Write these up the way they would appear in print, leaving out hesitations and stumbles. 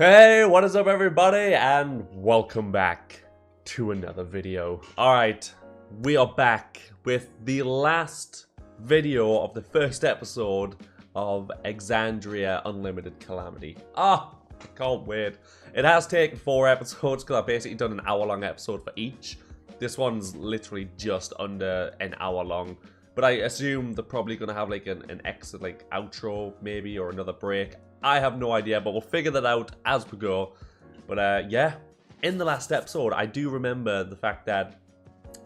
Hey, what is up everybody, and welcome back to another video. Alright, we are back with the last video of the first episode of Exandria Unlimited Calamity. I can't wait. It has taken 4 episodes because I've basically done an hour-long episode for each. This one's literally just under an hour long. But I assume they're probably going to have like an exit, like outro maybe, or another break. I have no idea, but we'll figure that out as we go. But yeah, in the last episode, I do remember the fact that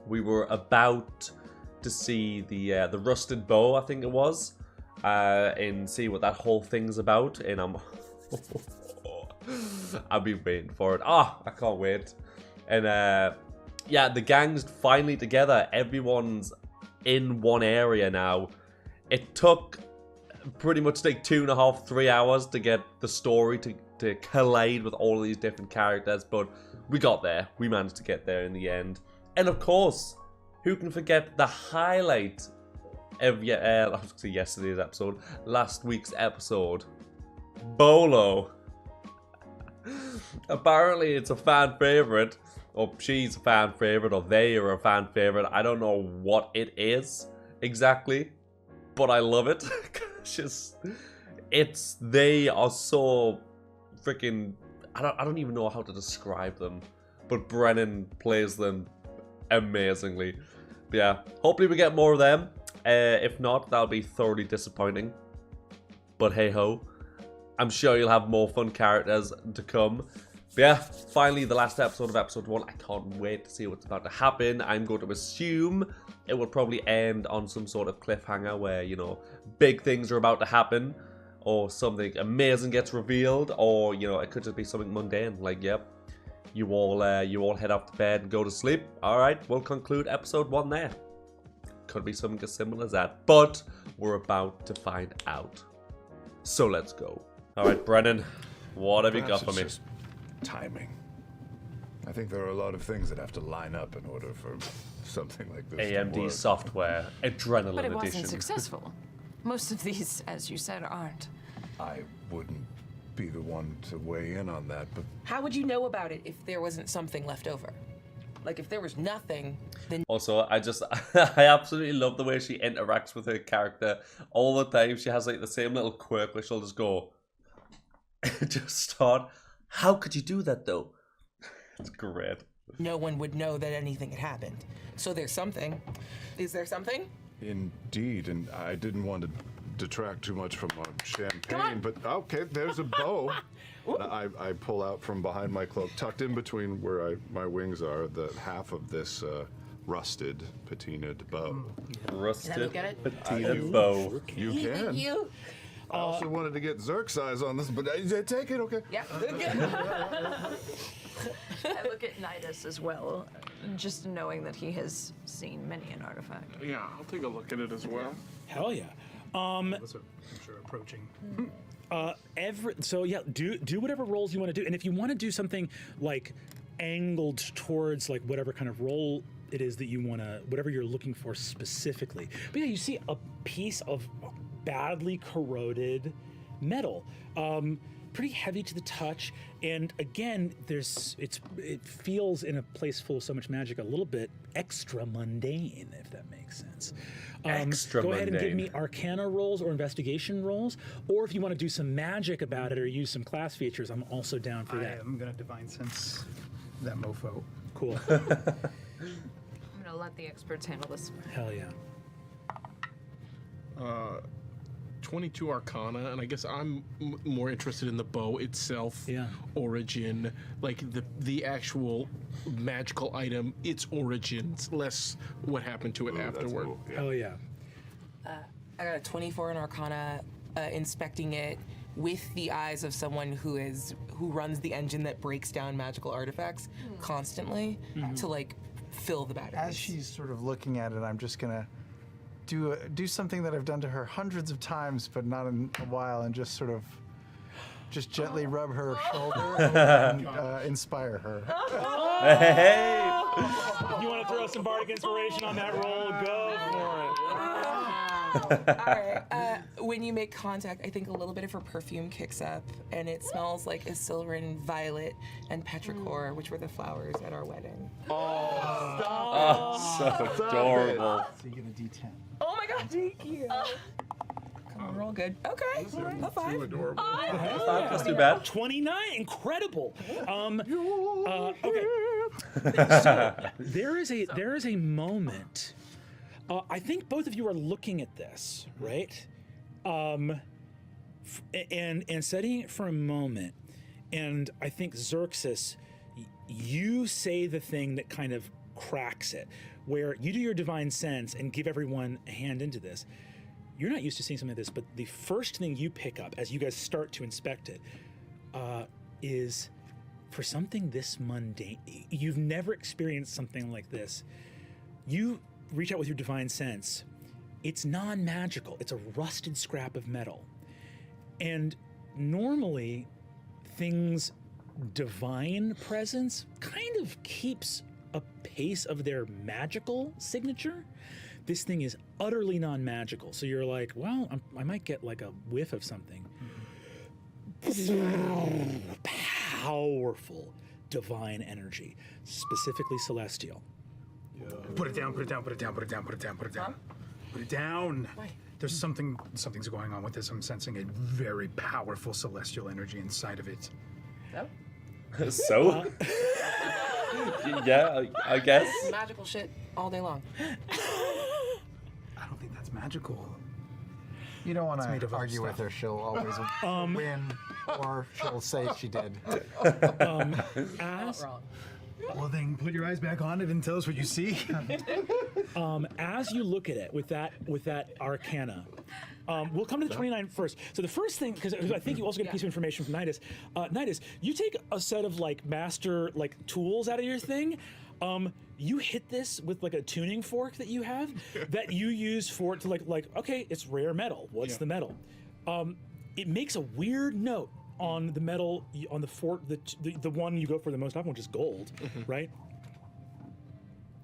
we were about to see the rusted bow, I think it was, and see what that whole thing's about. And I've been waiting for it. I can't wait. And yeah, the gang's finally together. Everyone's in one area now. It took pretty much like 2.5, 3 hours to get the story to collide with all of these different characters, but we got there. We managed to get there in the end. And of course, who can forget the highlight of yesterday's episode, last week's episode, Bolo. Apparently it's a fan favorite, or she's a fan favorite, or they are a fan favorite. I don't know what it is exactly, but I love it. They are so freaking, I don't even know how to describe them, but Brennan plays them amazingly. But yeah, hopefully we get more of them. If not, that'll be thoroughly disappointing, but hey ho, I'm sure you'll have more fun characters to come. But yeah, finally the last episode of episode 1. I can't wait to see what's about to happen. I'm going to assume it will probably end on some sort of cliffhanger where, you know, big things are about to happen, or something amazing gets revealed, or, you know, it could just be something mundane, like, yep, you all head off to bed and go to sleep. Alright, we'll conclude episode 1 there. Could be something as simple as that, but we're about to find out. So let's go. Alright, Brennan, what have you got for me? Timing. I think there are a lot of things that have to line up in order for something like this to AMD work. software, Adrenaline But it Edition. wasn't successful. Most of these, as you said, aren't. I wouldn't be the one to weigh in on that, but How would you know about it if there wasn't something left over? Like, if there was nothing, then... Also, I absolutely love the way she interacts with her character all the time. She has like the same little quirk where she'll just go, just start, how could you do that though? It's great. no one would know that anything had happened. So there's something. Is there something? indeed, and I didn't want to detract too much from our champagne, but okay, there's a bow. I pull out from behind my cloak, tucked in between where my wings are, the half of this rusted, patinaed bow. Rusted, look at it? patinaed bow. You can. You. I also wanted to get Zerk's eyes on this, but take it, okay? Yeah. I look at Nidus as well, just knowing that he has seen many an artifact. Yeah, I'll take a look at it as well. Hell yeah. Those are, I'm sure, approaching. So yeah, do whatever rolls you want to do, and if you want to do something like angled towards like whatever kind of roll it is that you want to, whatever you're looking for specifically. But yeah, you see a piece of badly corroded metal, pretty heavy to the touch, and again, it feels in a place full of so much magic a little bit extra mundane, if that makes sense. Extra go ahead and give mundane. me Arcana rolls or Investigation rolls, or if you want to do some magic about it or use some class features, I'm also down for that. I'm gonna Divine Sense that mofo. Cool. I'm gonna let the experts handle this. Hell yeah. 22 Arcana, and I guess I'm more interested in the bow itself, Yeah. origin, like the actual magical item, its origins, less what happened to it Ooh, that's afterward. cool, yeah. Hell yeah. I got a 24 in Arcana, inspecting it with the eyes of someone who runs the engine that breaks down magical artifacts constantly to like fill the batteries. As she's sort of looking at it, I'm just gonna do something that I've done to her hundreds of times, but not in a while, and just sort of gently rub her shoulder and inspire her. Hey! If you want to throw some bardic inspiration on that roll, go for it. right. When you make contact, I think a little bit of her perfume kicks up, and it smells like a Silverin violet and petrichor, which were the flowers at our wedding. Oh, so adorable. So you get a D10. Oh my god, thank you. Come on, we're all good. Okay, high five. Too adorable. That's too bad. 29, incredible. Okay. So there is a moment. I think both of you are looking at this, right? And studying it for a moment. And I think Xerxes, you say the thing that kind of cracks it, where you do your divine sense and give everyone a hand into this. You're not used to seeing something like this, but the first thing you pick up as you guys start to inspect it is for something this mundane. You've never experienced something like this. You reach out with your divine sense. It's non-magical. It's a rusted scrap of metal. And normally, things divine presence kind of keeps a pace of their magical signature. This thing is utterly non-magical. So you're like, well, I might get like a whiff of something. Powerful divine energy, specifically celestial. Put it down, put it down, put it down, put it down, put it down, put it down. Put it down. Why? There's something's going on with this. I'm sensing a very powerful celestial energy inside of it. So? Yeah, I guess. Magical shit all day long. I don't think that's magical. You don't want made to of other argue with stuff. her. She'll always win, or she'll say she did. As Well, then put your eyes back on it and tell us what you see. as you look at it with that arcana, we'll come to the 29 first. So the first thing, because I think you also get a piece of information from Nidus. Nidus, you take a set of like master like tools out of your thing. You hit this with like a tuning fork that you have that you use for it to like okay, it's rare metal. What's the metal? It makes a weird note on the metal on the fork, the one you go for the most often, which is gold, right?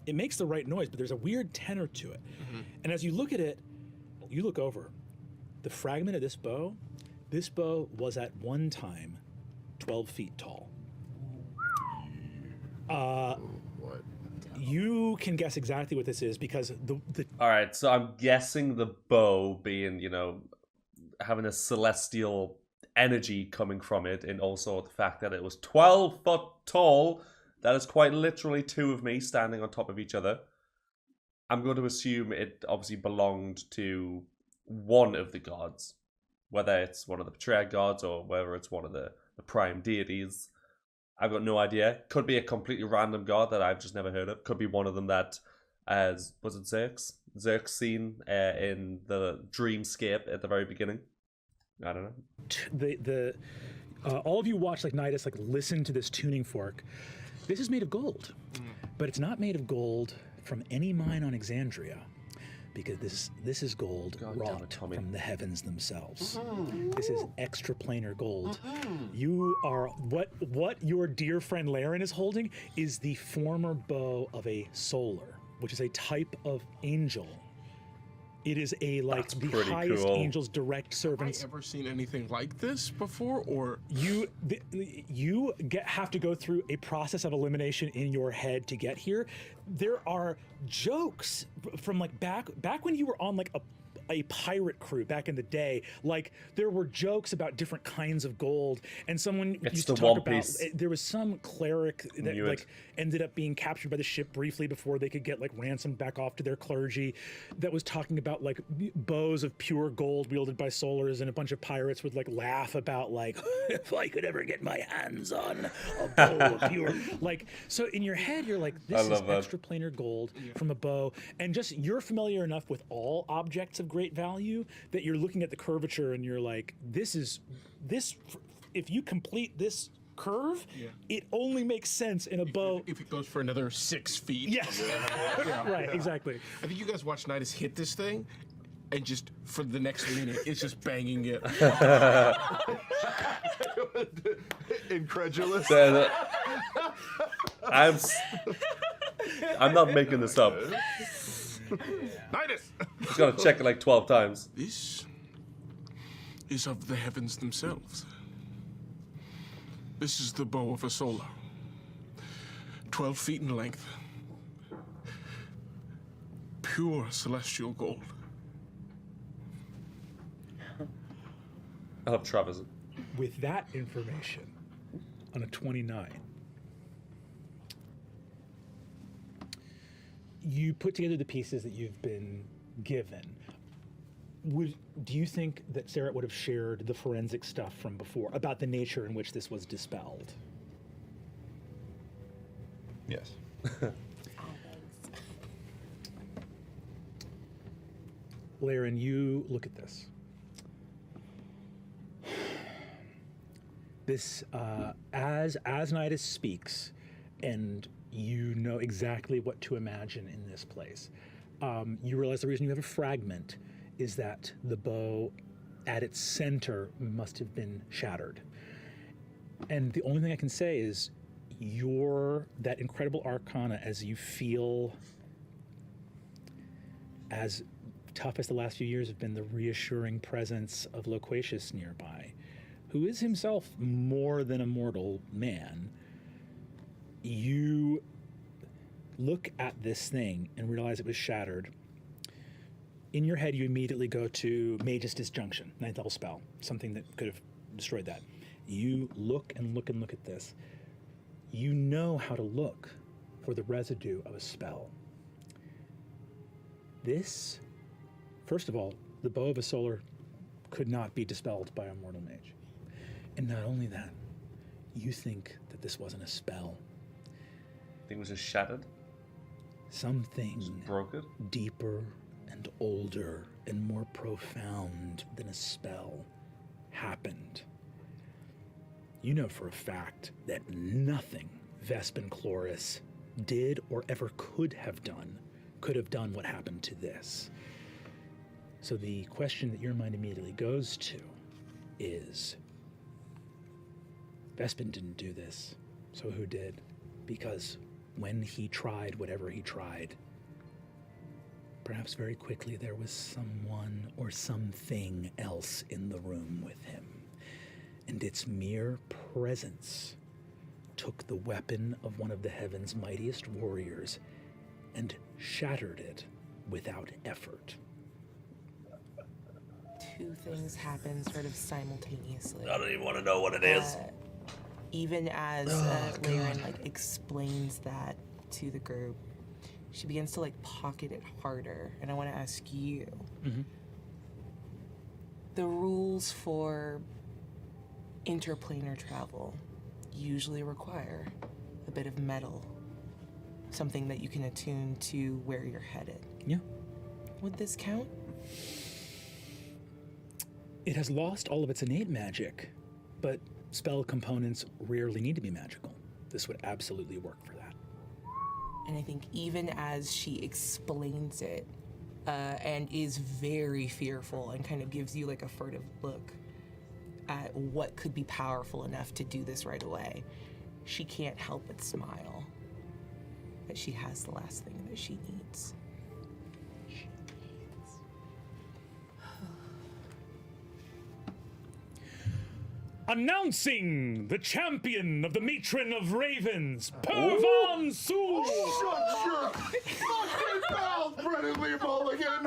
It makes the right noise, but there's a weird tenor to it. And as you look at it, you look over the fragment of this bow. This bow was at one time 12 feet tall. What? You can guess exactly what this is because the All right, so I'm guessing the bow being, having a celestial energy coming from it, and also the fact that it was 12 foot tall. That is quite literally two of me standing on top of each other. I'm going to assume it obviously belonged to one of the gods, whether it's one of the betrayal gods or whether it's one of the prime deities. I've got no idea. Could be a completely random god that I've just never heard of. Could be one of them that, was it Xerxes? Xerxes seen in the dreamscape at the very beginning. I don't know. all of you watch like Nidus like listen to this tuning fork. This is made of gold, but it's not made of gold from any mine on Exandria, because this is gold wrought from the heavens themselves. This is extraplanar gold. You are what your dear friend Laren is holding is the former bow of a solar, which is a type of angel. It is a That's the pretty highest cool. angel's direct servants. Have I ever seen anything like this before, or You have to go through a process of elimination in your head to get here. There are jokes from like back when you were on like a pirate crew back in the day. Like there were jokes about different kinds of gold, and someone used to talk about. There was some cleric that like ended up being captured by the ship briefly before they could get like ransomed back off to their clergy. That was talking about like bows of pure gold wielded by solars, and a bunch of pirates would like laugh about like if I could ever get my hands on a bow of pure like. So in your head you're like, this is extraplanar gold from a bow, and just you're familiar enough with all objects of great value that you're looking at the curvature and you're like, this if you complete this curve, it only makes sense in a bow. if it goes for another 6 feet? Yes. Right, exactly. I think you guys watch Nidus hit this thing, and just for the next minute, it's just banging it. Incredulous. I'm not making this up. Nidus! He's got to check it like 12 times. This is of the heavens themselves. This is the bow of a solar. 12 feet in length. Pure celestial gold. I love Travis. With that information, on a 29, you put together the pieces that you've been given. Do you think that Sarah would have shared the forensic stuff from before about the nature in which this was dispelled? Yes. Laren, you look at this. This, as Nidus speaks, and you know exactly what to imagine in this place, you realize the reason you have a fragment is that the bow at its center must have been shattered. And the only thing I can say is that incredible arcana, as you feel as tough as the last few years have been, the reassuring presence of Loquacious nearby, who is himself more than a mortal man. You look at this thing and realize it was shattered. In your head, you immediately go to Mage's Disjunction, 9th level spell, something that could have destroyed that. You look and look and look at this. You know how to look for the residue of a spell. This, first of all, the bow of a solar could not be dispelled by a mortal mage. And not only that, you think that this wasn't a spell. I think it was just shattered. Something broken, deeper and older and more profound than a spell happened. You know for a fact that nothing Vespin Chloris did or ever could have done what happened to this. So the question that your mind immediately goes to is, Vespin didn't do this, so who did? Because when he tried whatever he tried, perhaps very quickly there was someone or something else in the room with him. And its mere presence took the weapon of one of the heaven's mightiest warriors and shattered it without effort. Two things happen sort of simultaneously. I don't even want to know what it is. Even as Laren explains that to the group, she begins to pocket it harder. And I want to ask you, the rules for interplanar travel usually require a bit of metal, something that you can attune to where you're headed. Yeah. Would this count? It has lost all of its innate magic, but spell components rarely need to be magical. This would absolutely work for that. And I think even as she explains it, and is very fearful and kind of gives you a furtive look at what could be powerful enough to do this right away, she can't help but smile. That she has the last thing that she needs. Announcing the champion of the Matron of Ravens, Pervon Su! Shut your fucking mouth, Brennan Lee Mulligan!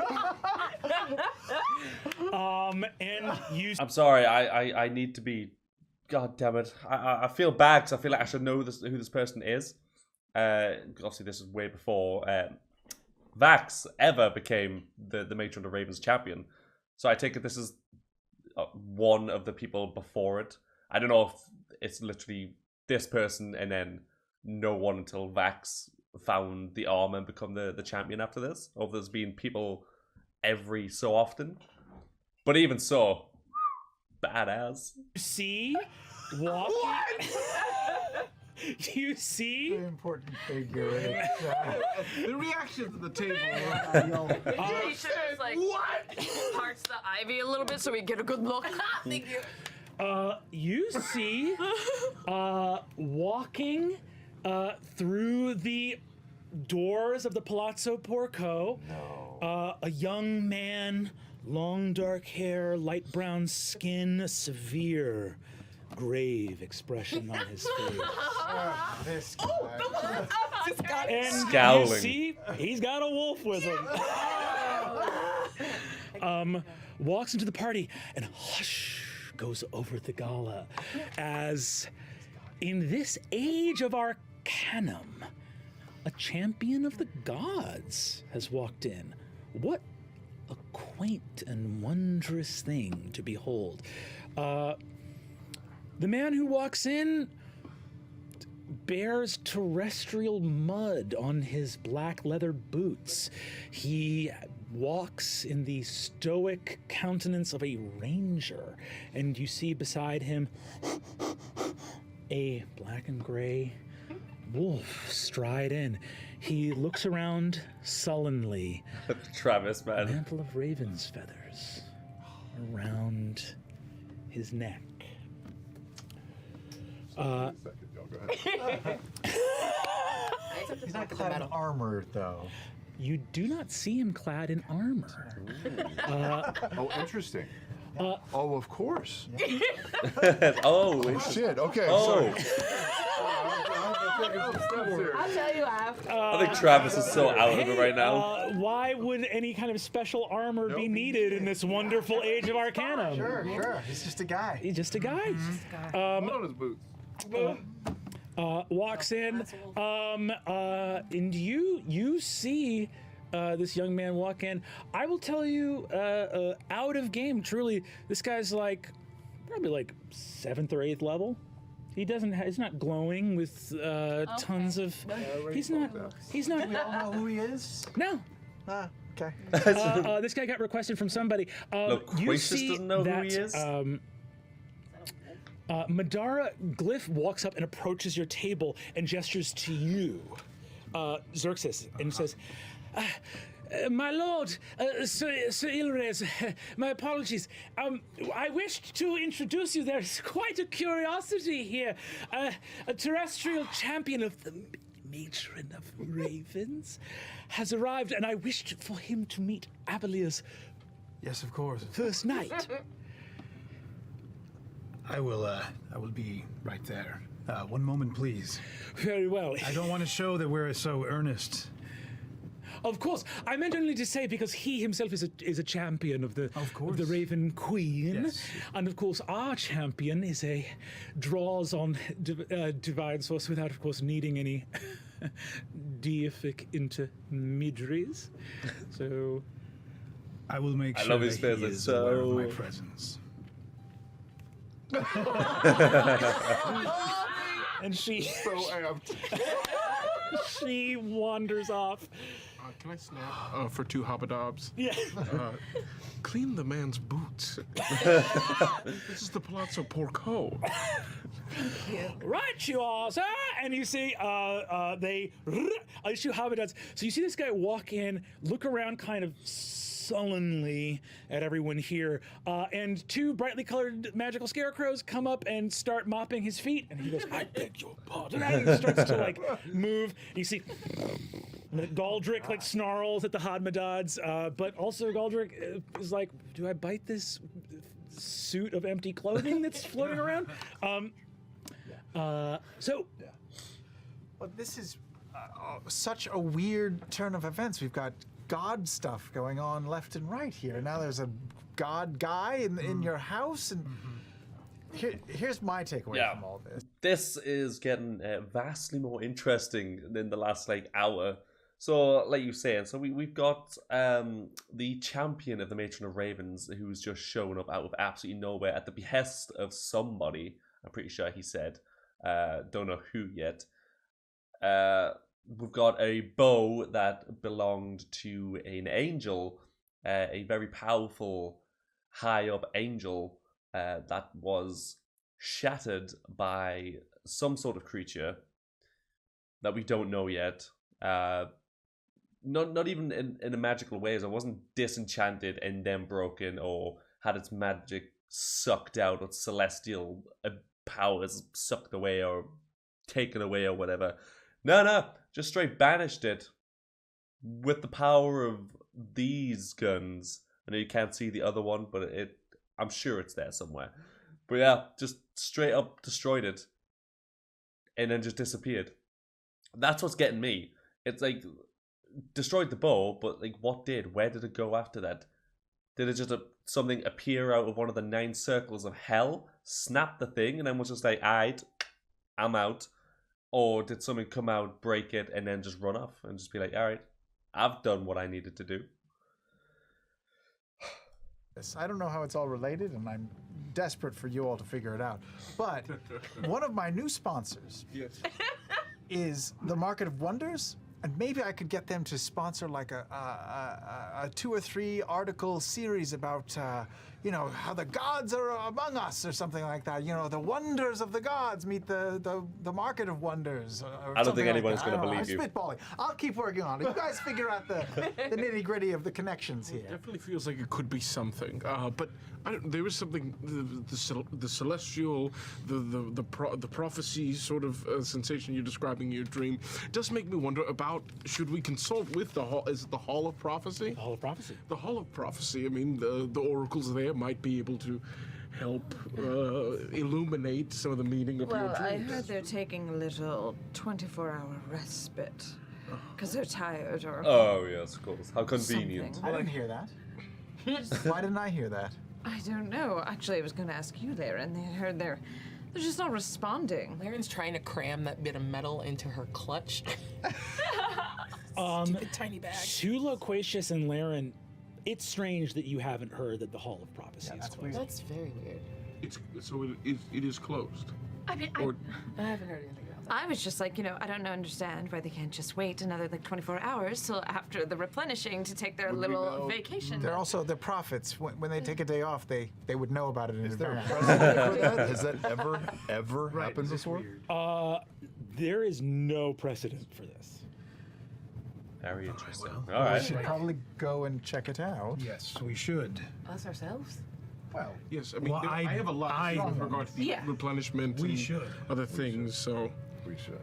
And you... I'm sorry, I need to be... God damn it. I feel bad because I feel like I should know who this person is. Obviously, this is way before Vax ever became the Matron of Ravens champion. So I take it this is one of the people before it. I don't know if it's literally this person and then no one until Vax found the armor and become the champion after this, or if there's been people every so often. But even so, badass. See? What? You see? Very important figure. The reactions at the table. He should just parts the ivy a little bit so we get a good look. Thank you. You see, walking through the doors of the Palazzo Porco. A young man, long dark hair, light brown skin, a severe, grave expression on his face. This guy. And Scowling. you see, he's got a wolf with him. Walks into the party and hush goes over the gala as in this age of Arcanum, a champion of the gods has walked in. What a quaint and wondrous thing to behold. The man who walks in bears terrestrial mud on his black leather boots. He walks in the stoic countenance of a ranger, and you see beside him a black and gray wolf stride in. He looks around sullenly. Travis, man. Mantle of raven's feathers around his neck. He's not clad in armor, though. You do not see him clad in armor. Oh, interesting. Oh, of course. Oh, Shit. Okay. oh. I'll tell you after. I think Travis is so out of it right now. Why would any kind of special armor be needed in this wonderful age of Arcanum? Sure. He's just a guy. He's just a guy. Hold on his boots. Walks in, and you see this young man walk in. I will tell you, out of game, truly, this guy's like probably like 7th or 8th level. He doesn't. He's not glowing with tons of. He's not. He's not. We all know who he is? No. Ah, okay. This guy got requested from somebody. Loquacious doesn't know who he is? Madara Glyph walks up and approaches your table and gestures to you, Xerxes, and says, my lord, Sir Ilrez, my apologies. I wished to introduce you. There's quite a curiosity here. A terrestrial champion of the matron of ravens has arrived, and I wished for him to meet Abelia's Yes, of course. first night. I will be right there. One moment, please. Very well. I don't want to show that we're so earnest. Of course, I meant only to say because he himself is a champion of the course. the Raven Queen, Yes. and of course our champion draws on divine source without, of course, needing any deific intermediaries. So I will make I sure love his that face, he it's is aware of so- my presence. and she So amped. she wanders off. Can I snap for 2 hobadobs? Yeah. Clean the man's boots. This is the Palazzo Porco. Right, you are, sir. And you see, they issue habitats. So you see this guy walk in, look around, kind of sullenly at everyone here, and 2 brightly colored magical scarecrows come up and start mopping his feet. And he goes, "I beg your pardon." And he starts to like move. And you see Galdrick like snarls at the Hodmadads, but also Galdrick is like, "Do I bite this suit of empty clothing that's floating around?" So Well, this is such a weird turn of events. We've got god stuff going on left and right here. Now there's a god guy in your house, and here's my takeaway from all this. This is getting vastly more interesting than the last like hour. So, like you saying, so we've got the champion of the Matron of Ravens who's just shown up out of absolutely nowhere at the behest of somebody. I'm pretty sure he said. Don't know who yet. We've got a bow that belonged to an angel, a very powerful, high up angel that was shattered by some sort of creature that we don't know yet. Not even in a magical way, so it wasn't disenchanted and then broken or had its magic sucked out or celestial powers sucked away or taken away or whatever. No, just straight banished it with the power of these guns. I know you can't see the other one, but I'm sure it's there somewhere. But yeah, just straight up destroyed it and then just disappeared. That's what's getting me. It's like destroyed the bow, but like what did? Where did it go after that? Did it just something appear out of one of the 9 circles of hell, snap the thing, and then was just like, alright, I'm out? Or did something come out, break it, and then just run off and just be like, alright, I've done what I needed to do? I don't know how it's all related, and I'm desperate for you all to figure it out. But one of my new sponsors is the Market of Wonders, and maybe I could get them to sponsor like a 2 or 3 article series about, how the gods are among us or something like that. The wonders of the gods meet the Market of Wonders. I don't think anyone's going to believe you. I'm spitballing. I'll keep working on it. You guys figure out the nitty-gritty of the connections here. It definitely feels like it could be something, but there is something, the celestial, the prophecy sort of sensation you're describing in your dream does make me wonder about, should we consult with the Hall? Is it the Hall of Prophecy? The Hall of Prophecy. The Hall of Prophecy. I mean, the oracles there might be able to help illuminate some of the meaning of your Well, I dreams. heard they're taking a little 24-hour respite because they're tired or Oh, yes, of course. How convenient. something. I didn't hear that. Why didn't I hear that? I don't know. Actually, I was going to ask you there, and I heard they're just not responding. Laren's trying to cram that bit of metal into her clutch. Um, Stupid tiny bag. To Loquacious and Laren, it's strange that you haven't heard that the Hall of Prophecy is that's closed. weird. That's very weird. It is closed. I mean, Or I haven't heard anything about that. I was just like, I don't understand why they can't just wait another 24 hours till after the replenishing to take their Would we little know? vacation. They're also the prophets. When they take a day off, they would know about it in Is there a advance. precedent for that? Has that ever happened this before? weird. There is no precedent for this. Very interesting. well, All We right. should probably go and check it out. Yes, we should. Us ourselves? Well, yes, I mean, Well, I have a lot with regard to the Yeah. replenishment We and should. other things. So, We should.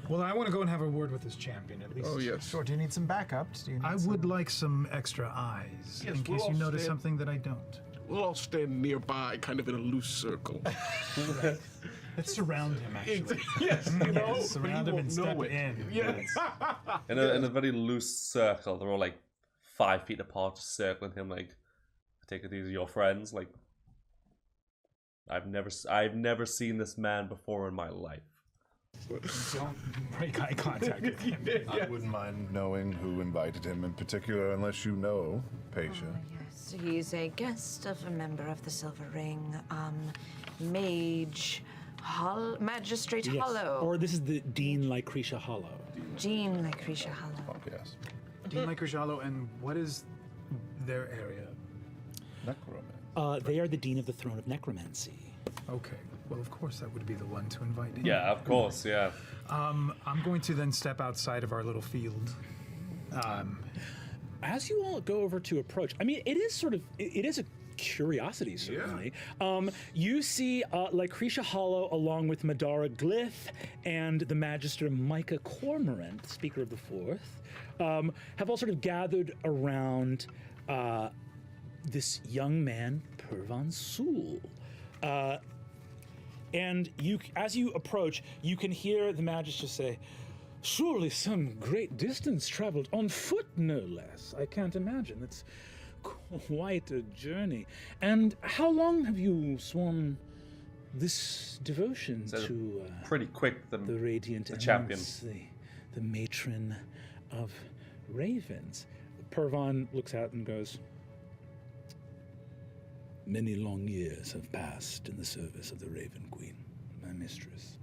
Well, I want to go and have a word with this champion at least. oh yes. sure. Do you need some backups? Do you need I some- would like some extra eyes Yes, in we'll case you all notice stand- something that I don't. We'll all stand nearby, kind of in a loose circle. Let's surround him, actually. yes, Yes, surround him and step in. Yes. In a very loose circle, they're all like 5 feet apart, just circling him. Like, I take it these are your friends. Like, I've never seen this man before in my life. Don't break eye contact with him. I wouldn't mind knowing who invited him in particular, unless you know, Paisha. Yes, he's a guest of a member of the Silver Ring, Magistrate Yes. Hollow. Or this is the Dean Lycretia Hollow. Jean Lucretia Hollow. Yes. Dean Lycrajalo, and what is their area? Necromancer. They are the Dean of the Throne of Necromancy. Okay. Well, of course, that would be the one to invite in. Yeah, of course, yeah. I'm going to then step outside of our little field. As you all go over to approach, I mean, it is a curiosity, certainly. You see Lycretia Hollow along with Madara Glyph and the Magister Micah Cormorant, Speaker of the Fourth, have all sort of gathered around this young man, Pervon Sul. And as you approach, you can hear the Magister say, "Surely some great distance traveled on foot, no less. I can't imagine. It's quite a journey. And how long have you sworn this devotion So to Pretty quick, the Radiant the champion. Eminence, the matron of ravens?" Pervon looks out and goes, "Many long years have passed in the service of the Raven Queen, my mistress.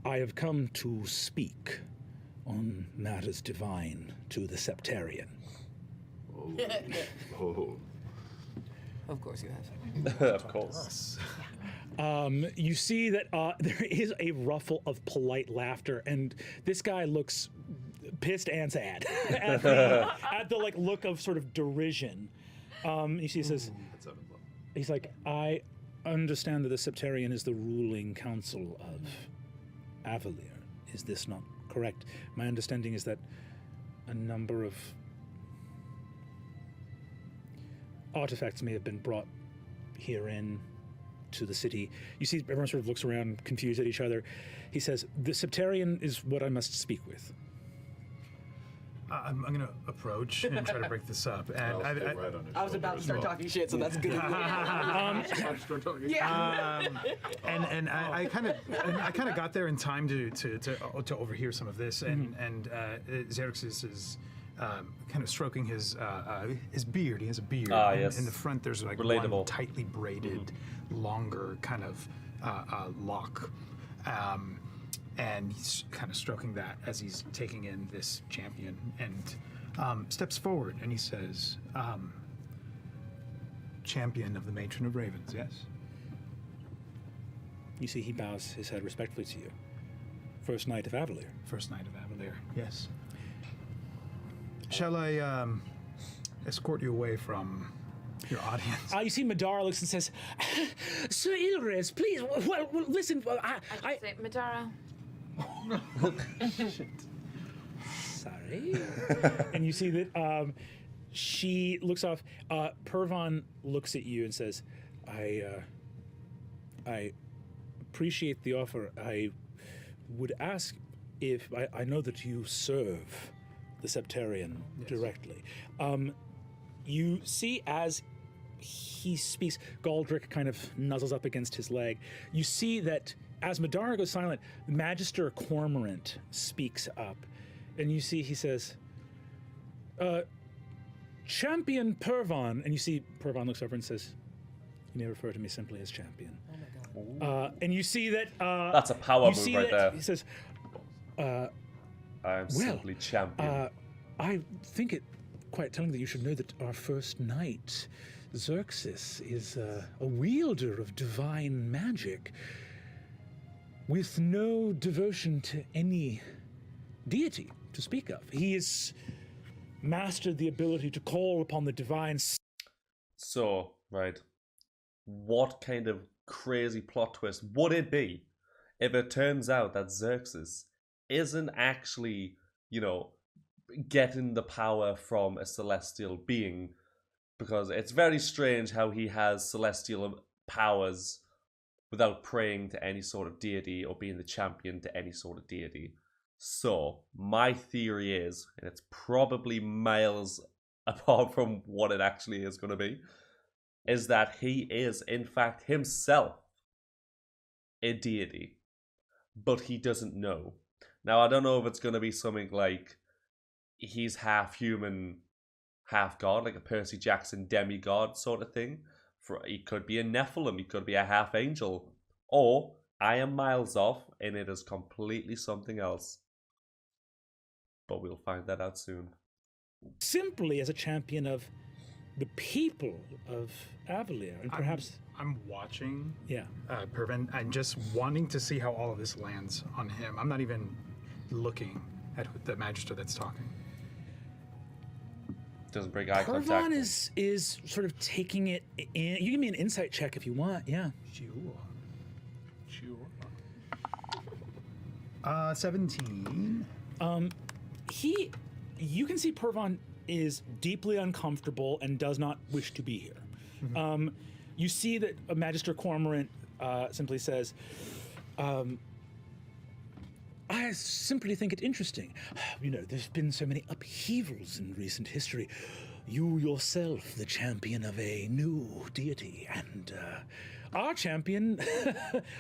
I have come to speak on matters divine to the Septarian." Oh. Of course you have. Of course. You see that there is a ruffle of polite laughter, and this guy looks pissed and sad at the like look of sort of derision. You see, he says, he's like, "I understand that the Septarian is the ruling council of Avalier. is this not correct? My understanding is that a number of artifacts may have been brought here in to the city. You see, everyone sort of looks around, confused at each other. He says, "The Septarian is what I must speak with." I'm going to approach and try to break this up. And I was about to start talking shit, so that's good. I kind of got there in time to overhear some of this, and Xerxes is kind of stroking his beard. He has a beard. Yes. In the front, there's like Relatable. one tightly braided, longer kind of lock. And he's kind of stroking that as he's taking in this champion, and steps forward and he says, "Champion of the Matron of Ravens, yes?" You see, he bows his head respectfully to you. First Knight of Avalier. First Knight of Avalier, yes. Shall I escort you away from your audience? You see, Madara looks and says, "Sir Ilres, please, well listen, I say, Madara. Sorry." And you see that she looks off. Pervon looks at you and says, I appreciate the offer. I would ask if I know that you serve the Septarian directly. You see, as he speaks, Galdrick kind of nuzzles up against his leg. You see that as Madara goes silent, Magister Cormorant speaks up, and you see he says, "Champion Pervon," and you see Pervon looks over and says, "You may refer to me simply as Champion." Oh my God. And you see that That's a power move right there. He says, "I am simply Champion." I think it quite telling that you should know that our first knight, Xerxes, is a wielder of divine magic, with no devotion to any deity to speak of. He has mastered the ability to call upon the divine. So, right, what kind of crazy plot twist would it be if it turns out that Xerxes isn't actually, getting the power from a celestial being? Because it's very strange how he has celestial powers without praying to any sort of deity or being the champion to any sort of deity. So, my theory is, and it's probably miles apart from what it actually is going to be, is that he is, in fact, himself a deity, but he doesn't know. Now, I don't know if it's going to be something like he's half human, half god, like a Percy Jackson demigod sort of thing. He could be a Nephilim, he could be a half angel, or I am miles off and it is completely something else. But we'll find that out soon. Simply as a champion of the people of Avalier, and perhaps I'm watching. Yeah. Pervon, I'm just wanting to see how all of this lands on him. I'm not even looking at the Magister that's talking. Doesn't break eye Pervon contact. is sort of taking it in. You give me an insight check if you want. Yeah. Sure. 17. You can see Pervon is deeply uncomfortable and does not wish to be here. Mm-hmm. You see that Magister Cormorant simply says, I simply think it interesting. There's been so many upheavals in recent history. You yourself, the champion of a new deity, and our champion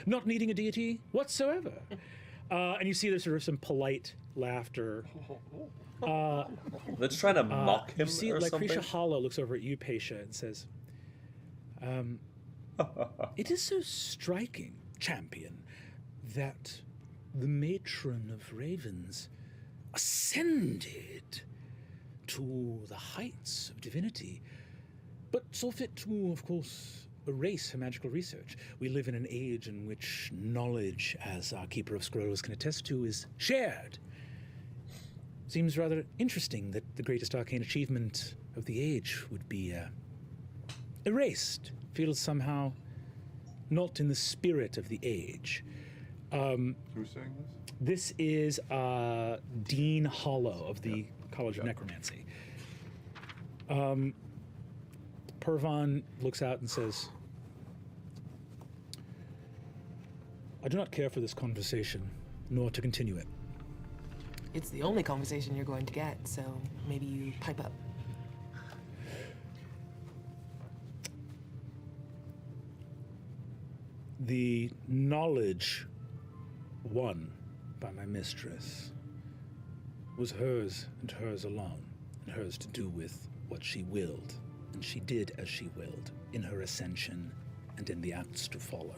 not needing a deity whatsoever. And you see there's sort of some polite laughter. They're just trying to mock him You see, or Lucretia something? Hollow looks over at you, Paisha, and says, it is so striking, champion, that the matron of ravens ascended to the heights of divinity, but saw fit to, of course, erase her magical research. We live in an age in which knowledge, as our Keeper of Scrolls can attest to, is shared. Seems rather interesting that the greatest arcane achievement of the age would be erased. Feels somehow not in the spirit of the age. Who's saying this? This is Dean Hollow of the College of Necromancy. Pervon looks out and says, I do not care for this conversation, nor to continue it. It's the only conversation you're going to get, so maybe you pipe up. The knowledge won by my mistress was hers and hers alone, and hers to do with what she willed, and she did as she willed in her ascension and in the acts to follow.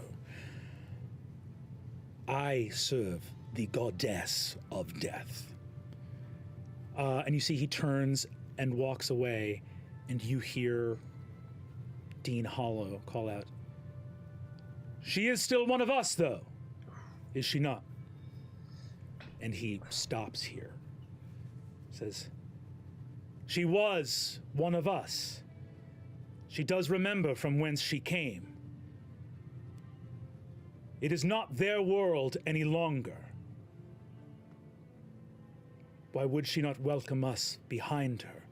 I serve the goddess of death. And you see he turns and walks away, and you hear Dean Hollow call out, She is still one of us, though, is she not? And he stops here. Says, She was one of us. She does remember from whence she came. It is not their world any longer. Why would she not welcome us behind her?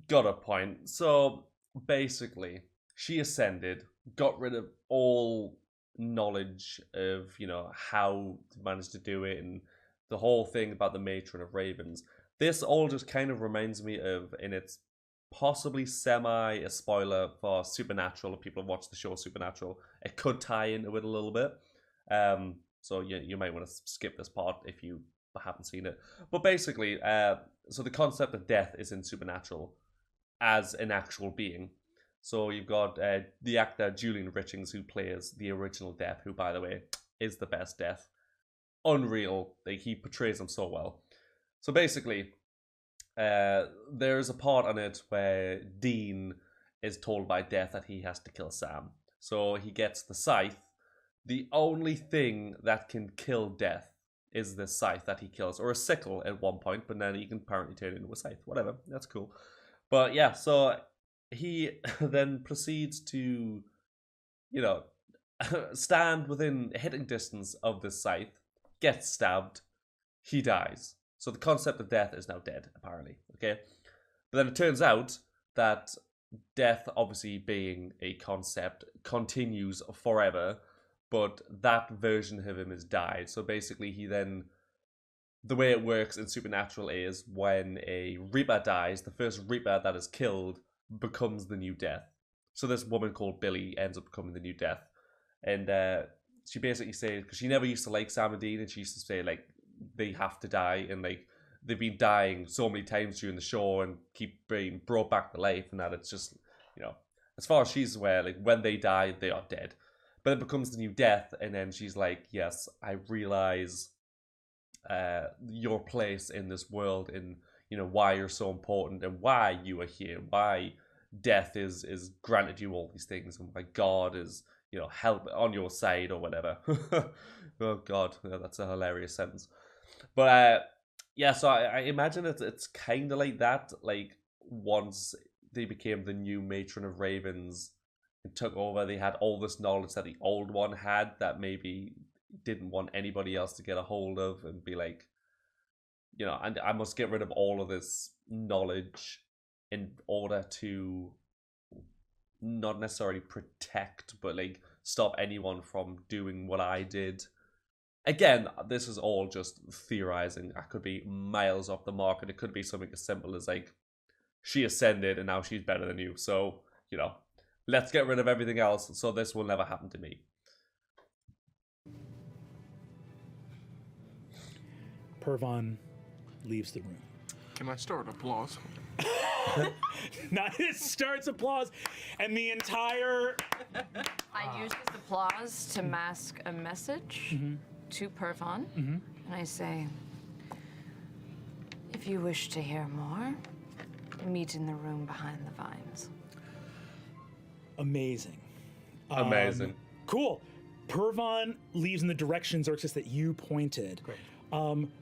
Got a point. So, basically, she ascended, got rid of all knowledge of, how to manage to do it, and the whole thing about the matron of ravens. This all just kind of reminds me of, and it's possibly a spoiler for Supernatural, if people have watched the show Supernatural. It could tie into it a little bit. So you might want to skip this part if you haven't seen it. But basically, so the concept of death is in Supernatural as an actual being. So you've got the actor Julian Richings, who plays the original Death, who, by the way, is the best Death. Unreal. He portrays him so well. So basically, there's a part on it where Dean is told by Death that he has to kill Sam. So he gets the scythe. The only thing that can kill Death is the scythe that he kills, or a sickle at one point, but then he can apparently turn it into a scythe. Whatever, that's cool. But yeah, so he then proceeds to, stand within hitting distance of the scythe, gets stabbed, he dies. So the concept of death is now dead, apparently, okay? But then it turns out that death, obviously being a concept, continues forever, but that version of him has died. So basically the way it works in Supernatural is when a Reaper dies, the first Reaper that is killed becomes the new Death. So this woman called Billy ends up becoming the new Death. And she basically says, because she never used to like Sam and Dean, and she used to say, they have to die, and they've been dying so many times during the show and keep being brought back to life, and that it's just, as far as she's aware, when they die, they are dead. But it becomes the new Death, and then she's like, yes, I realize your place in this world, and why you're so important, and why you are here, why death is granted you all these things, and why God is help on your side or whatever. Oh God, that's a hilarious sentence. But yeah, so I imagine it's kind of like that. Once they became the new matron of ravens and took over, they had all this knowledge that the old one had that maybe didn't want anybody else to get a hold of, and be like, and I must get rid of all of this knowledge in order to not necessarily protect, but stop anyone from doing what I did. Again, this is all just theorizing. I could be miles off the mark, and it could be something as simple as she ascended and now she's better than you. So, let's get rid of everything else so this will never happen to me. Pervon leaves the room. Can I start applause? Nice starts applause, and the entire. I use this applause to mask a message to Pervon, and I say, if you wish to hear more, meet in the room behind the vines. Amazing. Amazing. Cool. Pervon leaves in the direction, Xerxes, that you pointed. Great.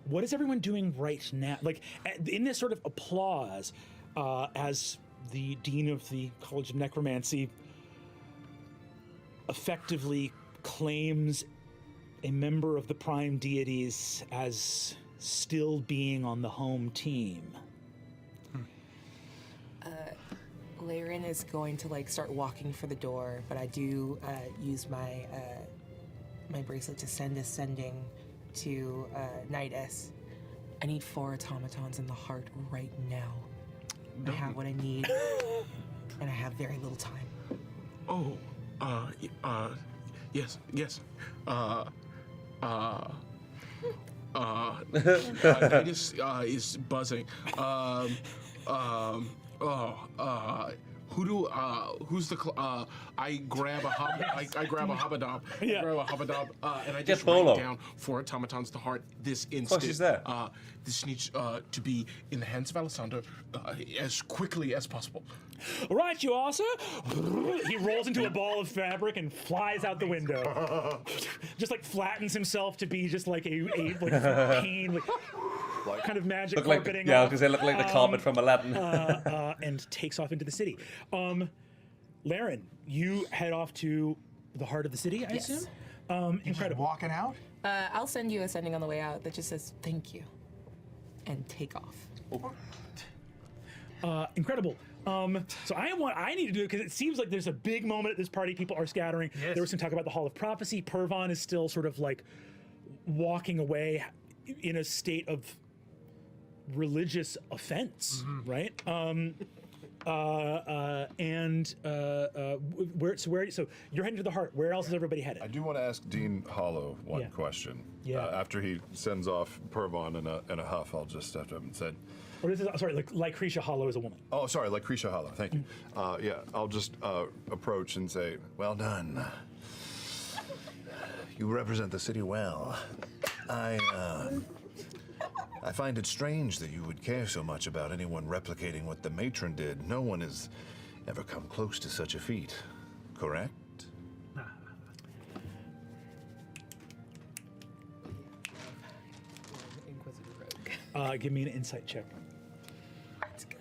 What is everyone doing right now? In this sort of applause, as the Dean of the College of Necromancy effectively claims a member of the Prime Deities as still being on the home team. Laren is going to like start walking for the door, but I do use my my bracelet to send ascending to Nidus. I need 4 automatons in the heart right now. I have what I need, and I have very little time. Oh, yes. Nidus is buzzing. Who's the? I grab a Hobbadob. Yeah. I grab a Hobbadob, and I Get just Polo. write down 4 automatons to heart this instant. she's there. This needs to be in the hands of Alessandro as quickly as possible. All right, you all, sir. He rolls into a ball of fabric and flies out the window. Just like flattens himself to be just like a like cane, like kind of magic Look like carpeting. yeah, off, because they look like the carpet from Aladdin. and takes off into the city. Laren, you head off to the heart of the city, I Yes. assume. Just Incredible. walking out? I'll send you a sending on the way out that just says thank you, and take off. Incredible. So I need to do it because it seems like there's a big moment at this party. People are scattering. Yes. There was some talk about the Hall of Prophecy. Pervon is still sort of like walking away in a state of religious offense, right? So you're heading to the heart. Where else is everybody headed? I do want to ask Dean Hollow one Yeah. question. Yeah. After he sends off Pervon in a huff, I'll just step up and say, Or this is sorry, like Lycretia Hollow is a woman. oh, sorry, Lucretia Hollow, thank you. Yeah, I'll just approach and say, well done. You represent the city well. I find it strange that you would care so much about anyone replicating what the matron did. No one has ever come close to such a feat, correct? Give me an insight check. Let's go.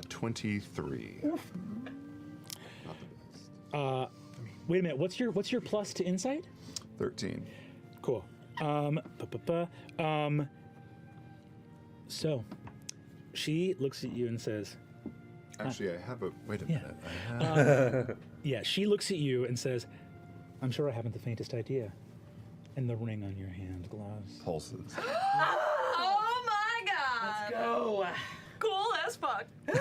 23. Wait a minute. What's your plus to insight? 13. Cool. So, she looks at you and says, Actually, I have a. Wait a Yeah. minute. I have. yeah, she looks at you and says, I'm sure I haven't the faintest idea. And the ring on your hand glows. Pulses. Oh my god! Go. Cool as fuck. There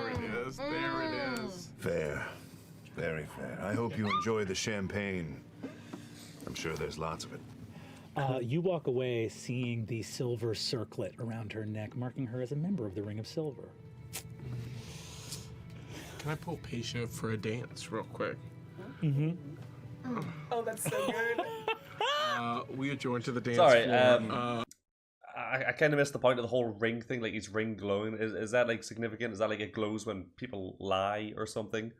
it is. There it is. Fair. Very fair. I hope you enjoy the champagne. I'm sure there's lots of it. You walk away seeing the silver circlet around her neck, marking her as a member of the Ring of Silver. Can I pull Patient for a dance real quick? Oh, that's so good. We adjourn to the dance Sorry, floor. I kind of missed the point of the whole ring thing, like his ring glowing. Is that like significant? Is that like it glows when people lie or something?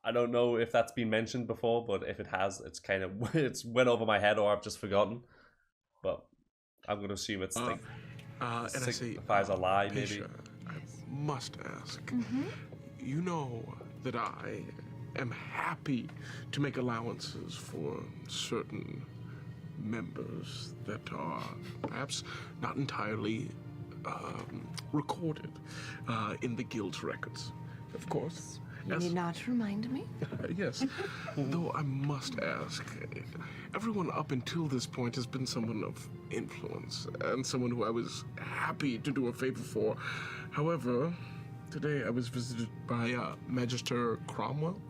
I don't know if that's been mentioned before, but if it has, it's kind of it's went over my head or I've just forgotten. But I'm going to assume it's like and I say, signifies a lie, maybe. Aisha, I must ask. You know that I am happy to make allowances for certain members that are perhaps not entirely recorded in the guild's records, of course. You need not remind me. Yes. Though I must ask, everyone up until this point has been someone of influence and someone who I was happy to do a favor for. However, today I was visited by Magister Cromwell.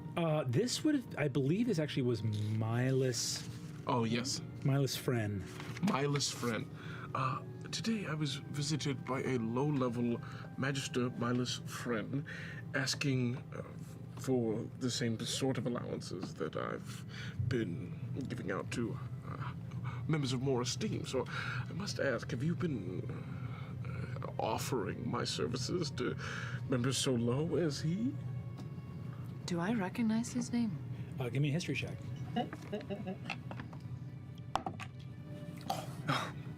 This would, I believe, this actually was Milus. Oh, yes. Milus' friend. Milus' friend. Today I was visited by a low-level Magister Milus friend asking for the same sort of allowances that I've been giving out to members of more esteem. So I must ask, have you been offering my services to members so low as he? Do I recognize his name? Give me a history check.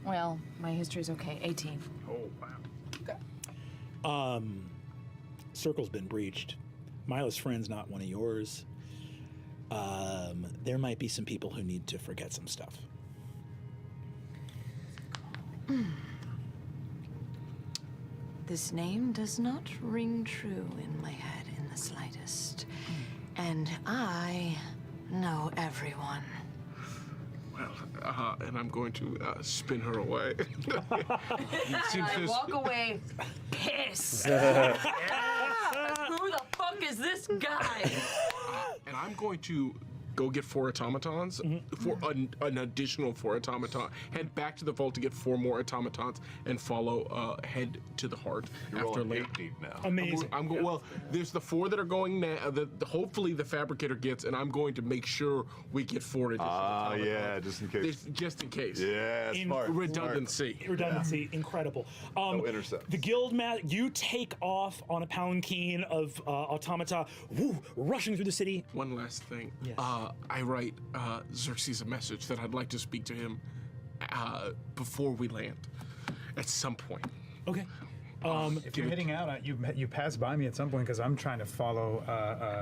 Well, my history's okay. 18. Oh, wow. Circle's been breached. Milus' friend's not one of yours. there might be some people who need to forget some stuff. This name does not ring true in my head in the slightest. And I know everyone. Well, and I'm going to spin her away. I walk away pissed. Who the fuck is this guy? And I'm going to go get 4 automatons, for an additional 4 automaton. Head back to the vault to get 4 more automatons, and follow. Head to the heart after late. Deep now. Amazing. I'm going. Well, there's the 4 that are going now. Hopefully the fabricator gets, and I'm going to make sure we get 4 additional. Yeah, just in case. Just in case. Yeah, smart. Redundancy. Redundancy, incredible. Intercept. The guild you take off on a palanquin of automata, rushing through the city. One last thing. Yes. I write Xerxes a message that I'd like to speak to him before we land, at some point. Okay. If you're heading out, you pass by me at some point because I'm trying to follow.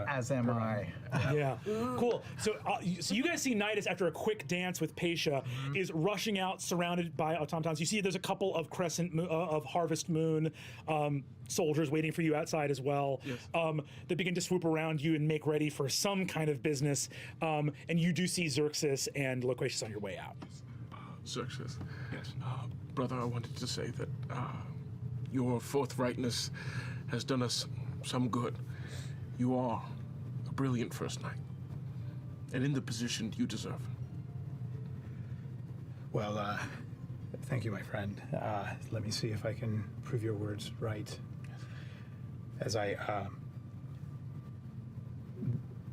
As am I. Yeah. Cool. So, so you guys see Nidus after a quick dance with Pasha is rushing out, surrounded by automatons. You see there's a couple of of Harvest Moon soldiers waiting for you outside as well. Yes. They begin to swoop around you and make ready for some kind of business. And you do see Xerxes and Loquacious on your way out. Xerxes. Yes. Brother, I wanted to say that your forthrightness has done us some good. You are a brilliant first knight, and in the position you deserve. Well, thank you, my friend. Let me see if I can prove your words right. As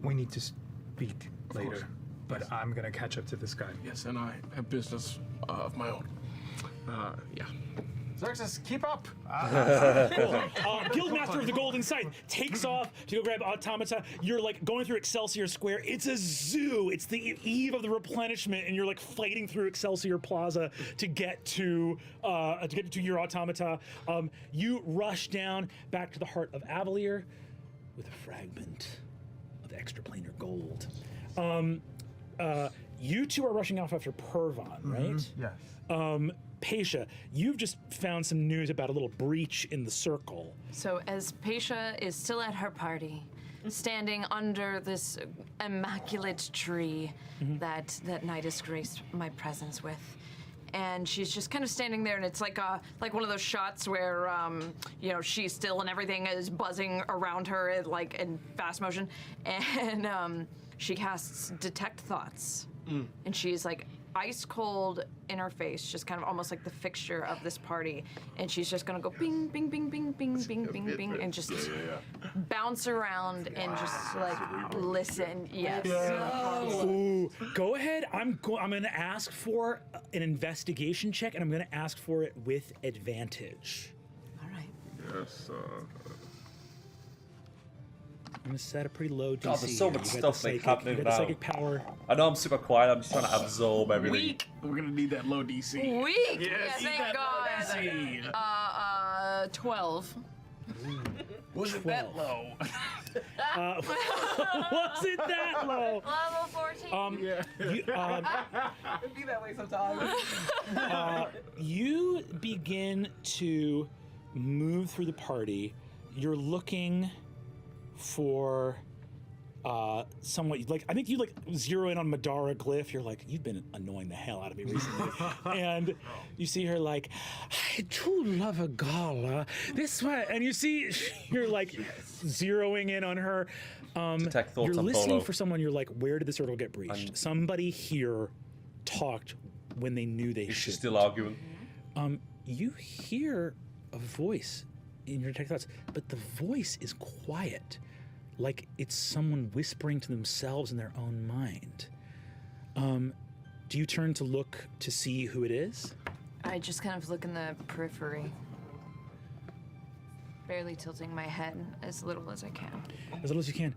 we need to speak later, course. but I'm gonna catch up to this guy. Yes, and I have business of my own. Yeah. Xerxes, keep up. Guildmaster of the Golden Scythe takes off to go grab automata. You're like going through Excelsior Square. It's a zoo. It's the eve of the replenishment, and you're like fighting through Excelsior Plaza to get to your automata. You rush down back to the heart of Avalier with a fragment of extraplanar gold. You two are rushing off after Pervon, right? Yes. Pasha, you've just found some news about a little breach in the circle. So as Pasha is still at her party, standing under this immaculate tree that Nidus graced my presence with, and she's just kind of standing there, and it's like one of those shots where she's still and everything is buzzing around her in fast motion, and she casts Detect Thoughts, and she's like ice cold in her face, just kind of almost like the fixture of this party, and she's just gonna go bing, bing, bing, bing, bing, bing, bing, bing, and just bounce around and just like listen. Yes. Ooh, go ahead. I'm gonna ask for an investigation check, and I'm gonna ask for it with advantage. All right. Yes. I'm gonna set a pretty low DC. God, there's so much stuff happening you got the now. psychic power. I know I'm super quiet. I'm just trying to absorb everything. Weak. We're gonna need that low DC. Weak. Yes. Thank God. 12. Was it that low? Was it that low? Level 14. It'd be that way sometimes. You begin to move through the party. You're looking for someone I think you zero in on Madara Glyph. You're like, you've been annoying the hell out of me recently. And you see her like, I do love a gala. This way, and you see you're like zeroing in on her. Detect thoughts you're on listening Polo. for someone. You're like, where did the circle get breached? Somebody here talked when they knew they Is she should. still arguing? You hear a voice in your detect thoughts, but the voice is quiet, like it's someone whispering to themselves in their own mind. Do you turn to look to see who it is? I just kind of look in the periphery, barely tilting my head as little as I can. As little as you can.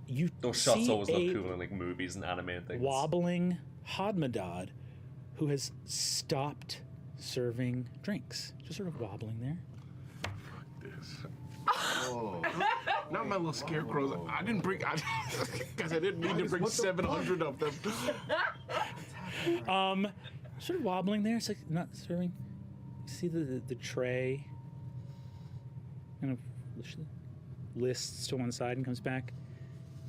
You Those shots see always look a cool in like movies and anime and things. wobbling Hadmadad who has stopped serving drinks. Just sort of wobbling there. Not my little scarecrows. I didn't bring. Because I didn't need to bring 700 of them. Sort of wobbling there. It's like not serving. You see the tray. Kind of lists to one side and comes back.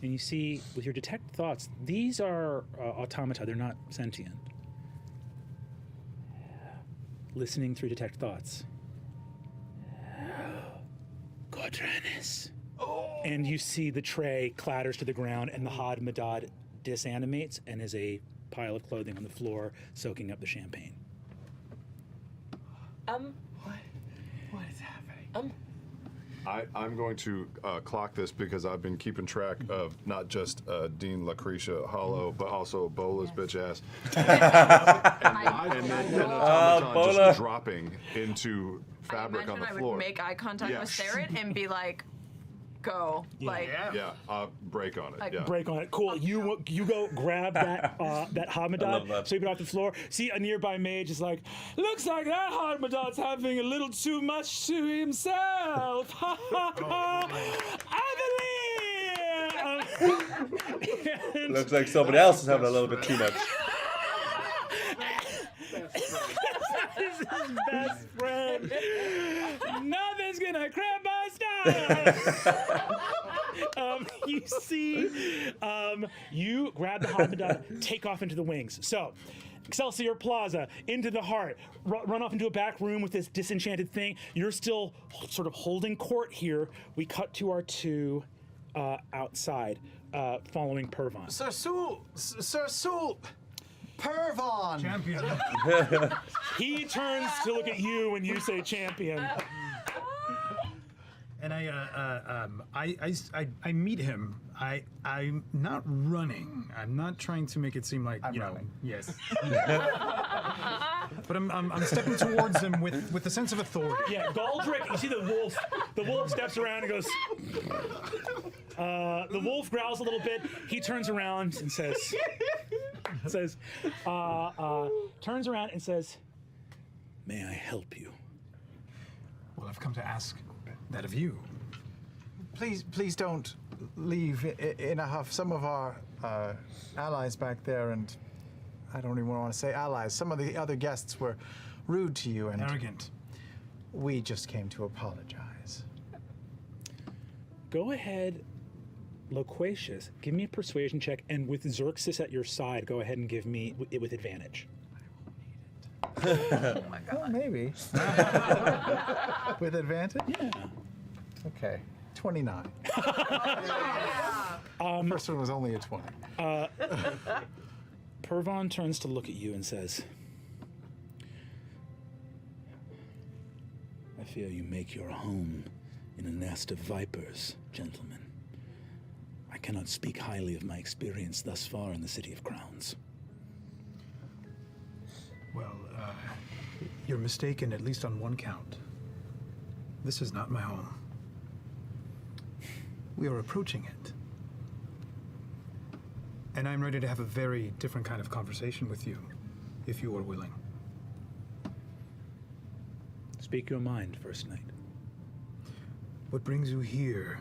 And you see, with your detect thoughts, these are automata. They're not sentient. Listening through detect thoughts. Godrenis. And you see the tray clatters to the ground, and the Had Madad disanimates and is a pile of clothing on the floor, soaking up the champagne. What is happening? I'm going to clock this because I've been keeping track of not just Dean Lucretia Hollow, but also Bola's bitch ass. and then automaton Bola. just dropping into I fabric imagine on the I floor. would make eye contact Yeah. with Sarah and be like, go. Like, Yeah, break on it. Like, Yeah. Break on it. Cool. You go grab that that I love Hadmadad, that. sweep it off the floor. See a nearby mage is like, looks like that Hadmadad's having a little too much to himself. Ha ha ha! Adeline! Looks like somebody else is having a little bit too much. This is his best friend. Nothing's gonna cramp my style. You see, you grab the Hadmadad, take off into the wings. So, Excelsior Plaza, into the heart, run off into a back room with this disenchanted thing. You're still sort of holding court here. We cut to our two outside, following Pervon. Sir Sul! Pervon! Champion. He turns to look at you when you say champion. And I meet him. I'm not running. I'm not trying to make it seem like I'm you know. running. Yes. But I'm stepping towards him with a sense of authority. Yeah, Galdrick, you see the wolf. The wolf steps around and goes. The wolf growls a little bit. He turns around and says, "May I help you?" Well, I've come to ask that of you. Please don't leave in a huff. Some of our allies back there, and I don't even want to say allies, some of the other guests were rude to you, and Arrogant. we just came to apologize. Go ahead, Loquacious. Give me a persuasion check, and with Xerxes at your side, go ahead and give me it with advantage. Well, maybe. With advantage? Yeah. Okay. 29. First one was only a 20. Pervon turns to look at you and says, "I fear you make your home in a nest of vipers, gentlemen. I cannot speak highly of my experience thus far in the City of Crowns." Well, you're mistaken at least on one count. This is not my home. We are approaching it. And I'm ready to have a very different kind of conversation with you, if you are willing. Speak your mind, First Knight. What brings you here?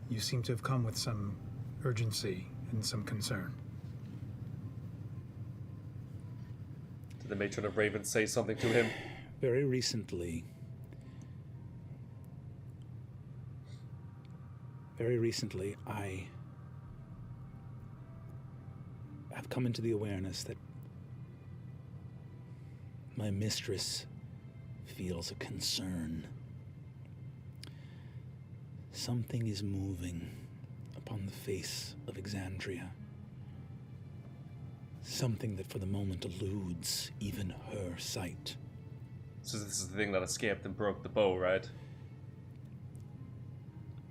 You seem to have come with some urgency and some concern. Did the matron of Raven say something to him? Very recently, I have come into the awareness that my mistress feels a concern. Something is moving upon the face of Exandria. Something that for the moment eludes even her sight. So this is the thing that escaped and broke the bow, right?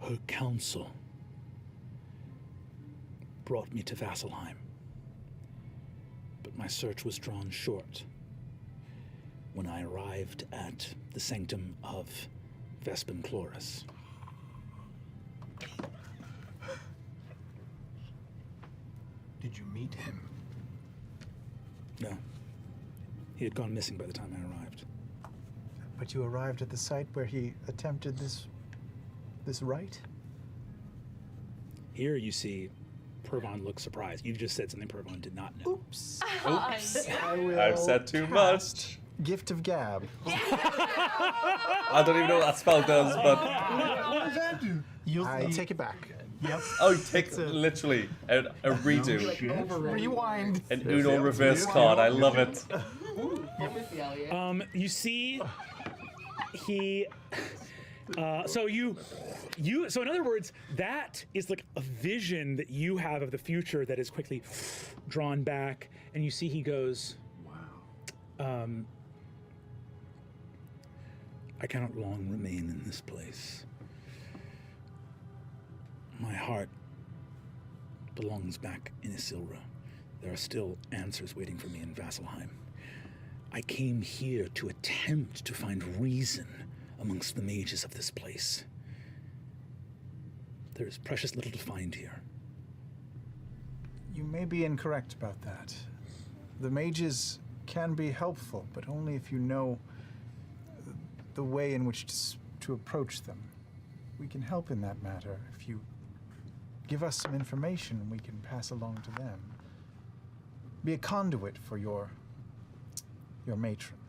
Her counsel brought me to Vasselheim, but my search was drawn short when I arrived at the sanctum of Vespin Chloris. Did you meet him? No, he had gone missing by the time I arrived. But you arrived at the site where he attempted this rite? Here you see Pervon looks surprised. You just said something Pervon did not know. Oops. Oops. I will I've said too much. Gift of Gab. I don't even know what that spell does, but What does that do? I take it back. Yep. oh, you take literally a redo, Rewind. an Uno reverse card. I love it. You see, he. So in other words, that is like a vision that you have of the future that is quickly drawn back, and you see he goes, "Wow. I cannot long remain in this place. My heart belongs back in Isilra. There are still answers waiting for me in Vasselheim. I came here to attempt to find reason amongst the mages of this place. There is precious little to find here." You may be incorrect about that. The mages can be helpful, but only if you know the way in which to approach them. We can help in that matter if you give us some information we can pass along to them. Be a conduit for your matron.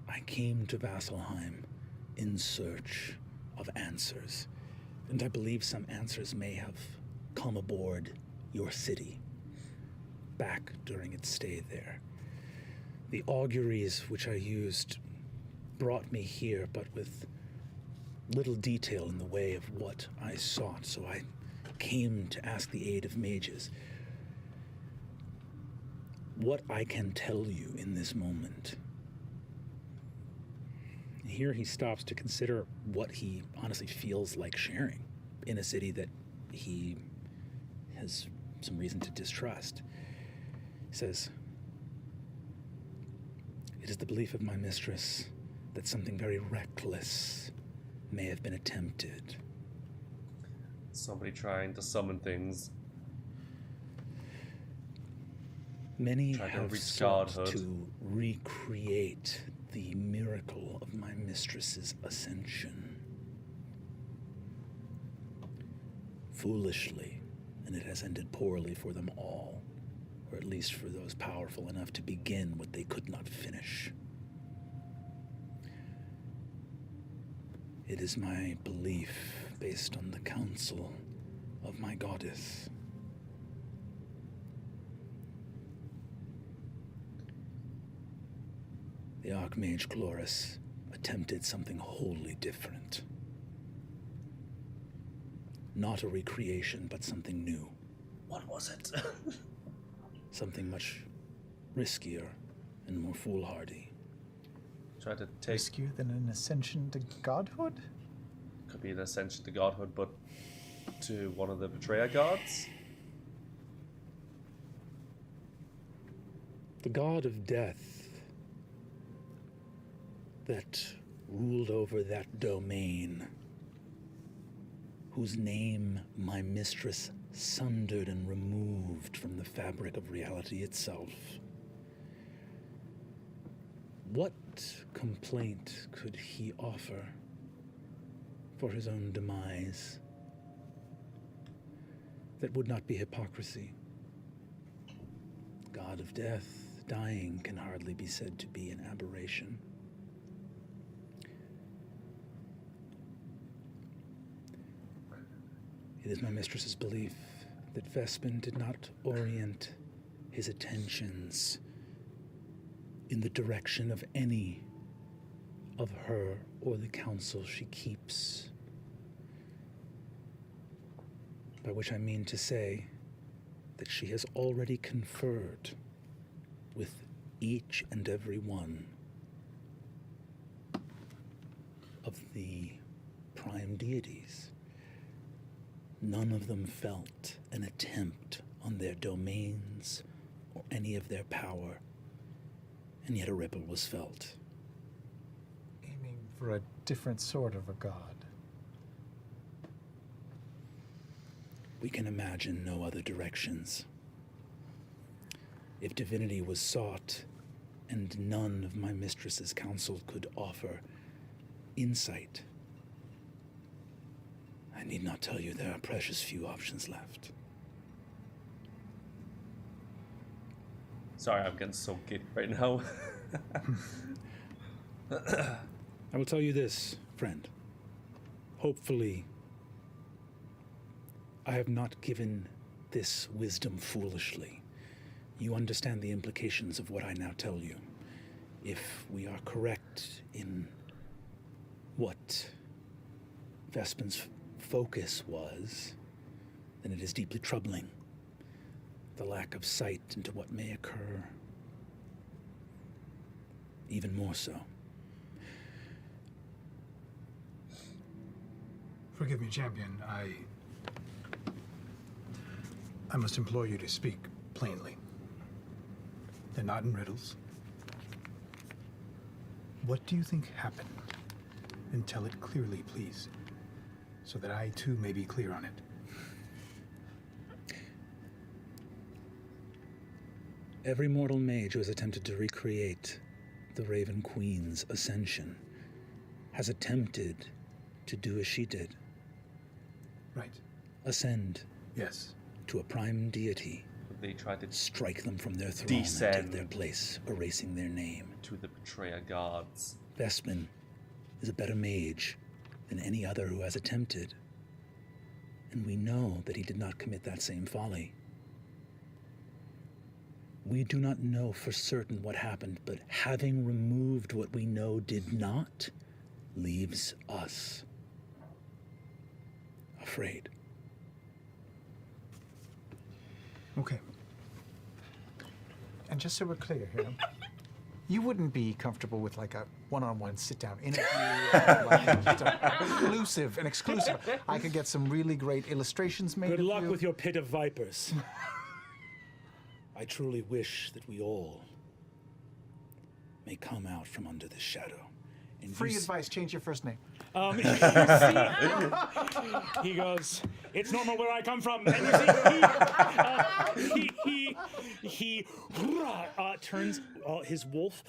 I came to Vasselheim in search of answers, and I believe some answers may have come aboard your city back during its stay there. The auguries which I used brought me here, but with little detail in the way of what I sought, so I came to ask the aid of mages. What I can tell you in this moment. Here he stops to consider what he honestly feels like sharing in a city that he has some reason to distrust. He says, "It is the belief of my mistress that something very reckless may have been attempted." Somebody trying to summon things. Many Trying to have reach sought godhood. to recreate the miracle of my mistress's ascension. Foolishly, and it has ended poorly for them all, or at least for those powerful enough to begin what they could not finish. It is my belief, based on the counsel of my goddess, the Archmage Chloris attempted something wholly different. Not a recreation, but something new. What was it? Something much riskier and more foolhardy. Tried to take. Riskier than an ascension to godhood? Could be an ascension to godhood, but to one of the betrayer gods. The god of death that ruled over that domain, whose name my mistress sundered and removed from the fabric of reality itself. What complaint could he offer for his own demise that would not be hypocrisy? God of death, dying can hardly be said to be an aberration. It is my mistress's belief that Vespin did not orient his attentions in the direction of any of her or the counsel she keeps. By which I mean to say that she has already conferred with each and every one of the prime deities. None of them felt an attempt on their domains or any of their power, and yet a ripple was felt. Aiming for a different sort of a god. We can imagine no other directions. If divinity was sought, and none of my mistress's counsel could offer insight. I need not tell you there are precious few options left. Sorry, I'm getting so giddy right now. I will tell you this, friend. Hopefully, I have not given this wisdom foolishly. You understand the implications of what I now tell you. If we are correct in what Vespin's focus was, then it is deeply troubling. The lack of sight into what may occur. Even more so. Forgive me, champion. I must implore you to speak plainly. They're not in riddles. What do you think happened? And tell it clearly, please, so that I too may be clear on it. Every mortal mage who has attempted to recreate the Raven Queen's ascension has attempted to do as she did. Right. Ascend. Yes. To a prime deity. They tried to strike them from their throne descend and take their place, erasing their name. To the betrayer gods. Vespin is a better mage than any other who has attempted. And we know that he did not commit that same folly. We do not know for certain what happened, but having removed what we know did not, leaves us afraid. Okay. And just so we're clear here, you wouldn't be comfortable with like a one-on-one sit-down interview, like just an exclusive. I could get some really great illustrations made. Good of luck you. with your pit of vipers. I truly wish that we all may come out from under this shadow. And Free advice, change your first name. He goes, it's normal where I come from. And you see, he turns, his wolf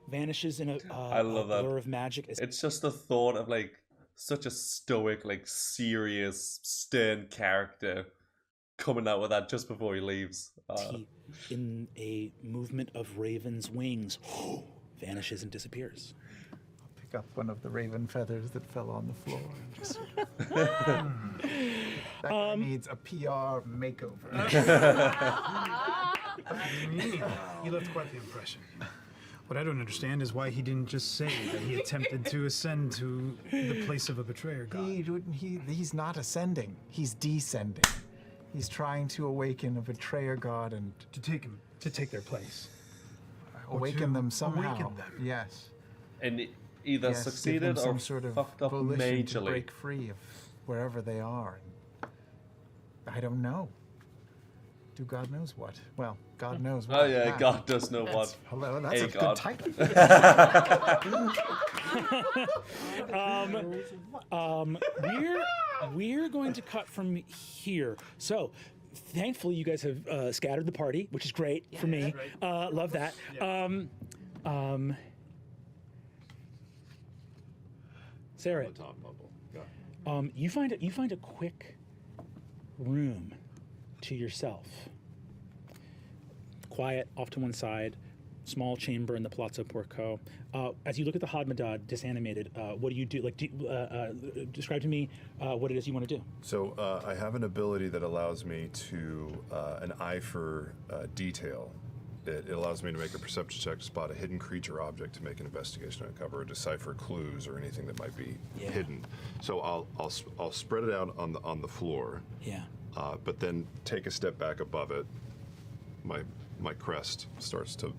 vanishes in I love that. blur of magic. It's just the thought of like such a stoic, like serious, stern character coming out with that just before he leaves. In a movement of Raven's wings, vanishes and disappears. Pick up one of the raven feathers that fell on the floor and just. That guy needs a PR makeover. You left quite the impression. What I don't understand is why he didn't just say that he attempted to ascend to the place of a betrayer god. He's not ascending. He's descending. He's trying to awaken a betrayer god and To take their place. awaken them somehow. Awaken them. Yes. And either Yes, give succeeded them or some sort of fucked up volition to majorly. break free of wherever they are. I don't know. Do God knows what? Well, God knows what. Oh yeah, God does know what. Hello, that's Hey, a God. good title. We're going to cut from here. So, thankfully, you guys have scattered the party, which is great for me. Love that. Sarah, you find a quick room to yourself. Quiet, off to one side, small chamber in the Palazzo Porco. As you look at the Hadmadad disanimated, what do you do? Like, describe to me what it is you want to do. So I have an ability that allows me to, an eye for detail. It allows me to make a perception check to spot a hidden creature object, to make an investigation uncover, or decipher clues or anything that might be hidden. So I'll spread it out on the floor. Yeah. But then take a step back above it. My crest starts to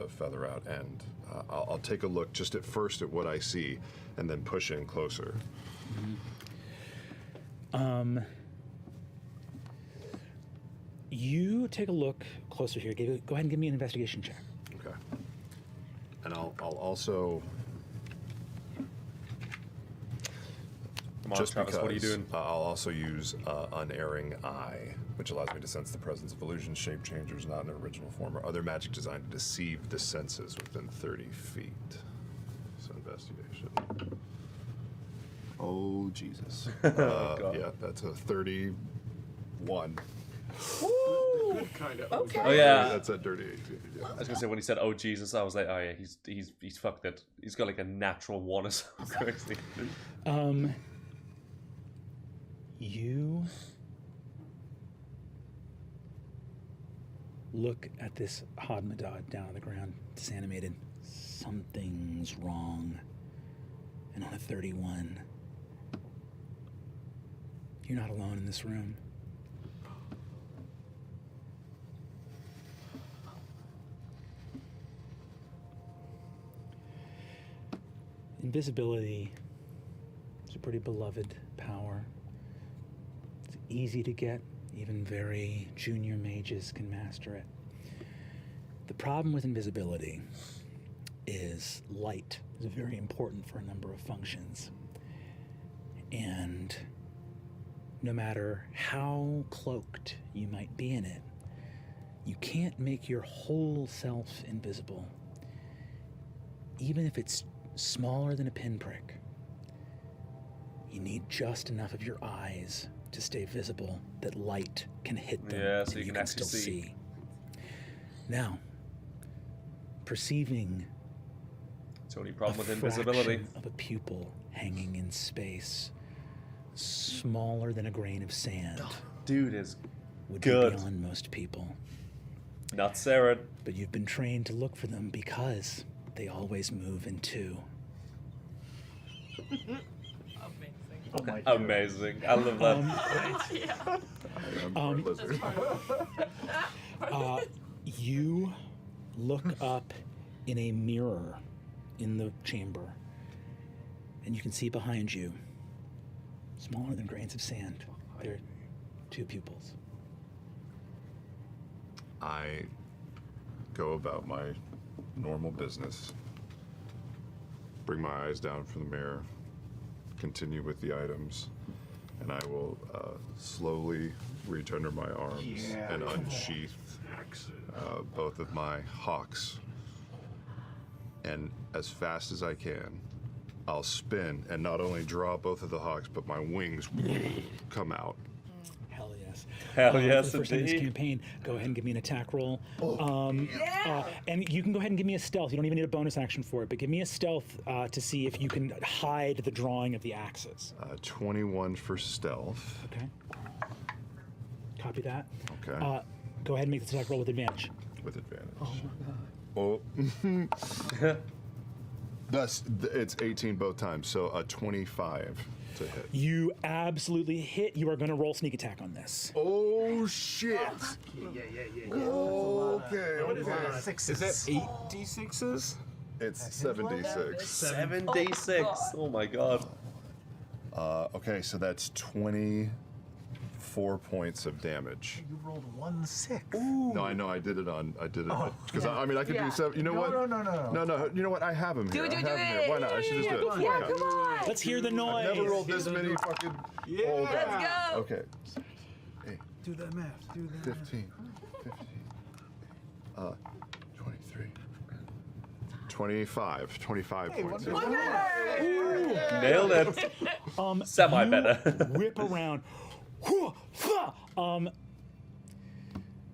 feather out, and I'll take a look just at first at what I see, and then push in closer. You take a look closer here. Go ahead and give me an investigation check. Okay. And I'll also Come on, Just Travis, because, what are you doing? I'll also use Unerring Eye, which allows me to sense the presence of illusions, shape changers not in their original form, or other magic designed to deceive the senses within 30 feet. So investigation. Oh, Jesus. Yeah, that's a 31. Good kind of. Okay. Oh yeah. That's a dirty 18. Yeah. I was gonna say when he said, "Oh Jesus," I was like, "Oh yeah, he's fucked it. He's got like a natural 1 or something crazy." You look at this Hodmadad down on the ground, disanimated. Something's wrong. And on a 31, you're not alone in this room. Invisibility is a pretty beloved power. It's easy to get, even very junior mages can master it. The problem with invisibility is light is very important for a number of functions. And no matter how cloaked you might be in it, you can't make your whole self invisible, even if it's smaller than a pinprick. You need just enough of your eyes to stay visible that light can hit them. Yeah, so and you can actually still see. Now, perceiving It's the only problem with a invisibility. fraction of a pupil hanging in space, smaller than a grain of sand, Dude is would good. be beyond most people. Not Sarah. But you've been trained to look for them because they always move in two. Amazing. I love that. You look up in a mirror in the chamber, and you can see behind you, smaller than grains of sand, there are 2 pupils. I go about my normal business, bring my eyes down from the mirror, continue with the items, and I will slowly reach under my arms and unsheath both of my hawks. And as fast as I can, I'll spin and not only draw both of the hawks, but my wings come out. Hell yes. Hell yes, for the first time in this indeed. campaign, go ahead and give me an attack roll. And you can go ahead and give me a stealth. You don't even need a bonus action for it, but give me a stealth to see if you can hide the drawing of the axes. 21 for stealth. Okay. Copy that. Okay. Go ahead and make this attack roll with advantage. With advantage. Oh. It's 18 both times, so a 25 to hit. You absolutely hit. You are going to roll sneak attack on this. Oh shit! Okay. Sixes. Is that 8 d6s? It's 7d6. 7d6. Oh my god. Okay, so that's 24 points of damage. You rolled 1 6. No, I know I did it because I mean I could do 7. You know what? No. You know what? I have him here. Do I it. have him here. Why not? I should just do it. Yeah, Okay. come on. Let's hear the noise. I've never rolled this many fucking. Hold on. Let's go. Okay. Do that math. Do that 15. 23. 25. 25 points. Nailed it. Semi you better. Whip around.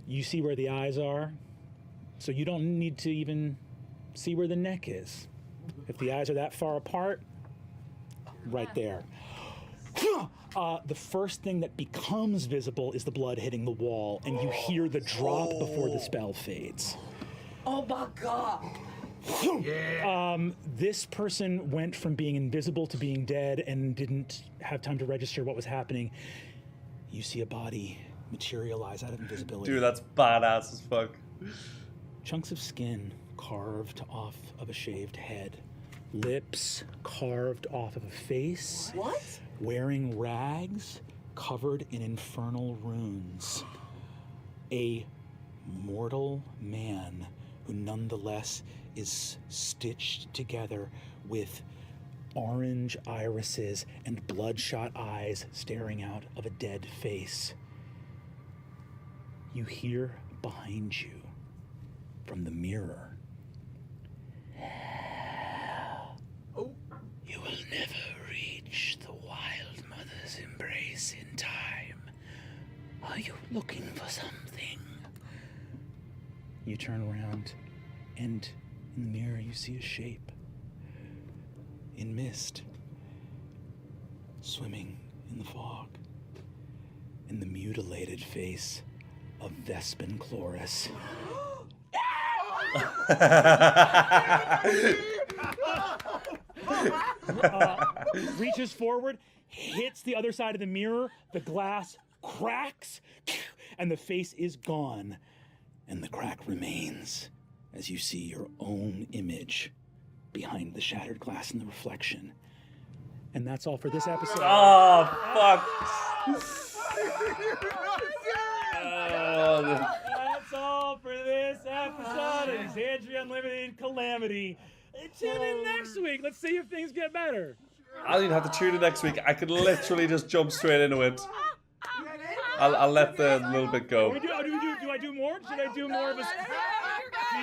You see where the eyes are, so you don't need to even see where the neck is. If the eyes are that far apart, right there. The first thing that becomes visible is the blood hitting the wall, and you hear the drop before the spell fades. Oh my god. This person went from being invisible to being dead and didn't have time to register what was happening. You see a body materialize out of invisibility. Dude, that's badass as fuck. Chunks of skin carved off of a shaved head. Lips carved off of a face. What? Wearing rags covered in infernal runes. A mortal man who nonetheless is stitched together with orange irises and bloodshot eyes staring out of a dead face. You hear behind you from the mirror. You will never reach the Wild Mother's embrace in time. Are you looking for something? You turn around, and in the mirror you see a shape. In mist, swimming in the fog. In the mutilated face of Vespin Chloris. Reaches forward, hits the other side of the mirror, the glass cracks, and the face is gone. And the crack remains as you see your own image behind the shattered glass in the reflection. And that's all for this episode. Oh, fuck. That's all for this episode of Exandria Unlimited Calamity. Tune in next week. Let's see if things get better. I don't even have to tune in next week. I could literally just jump straight into it. I'll let the little bit go. Do I do more? Should I do more of a... Do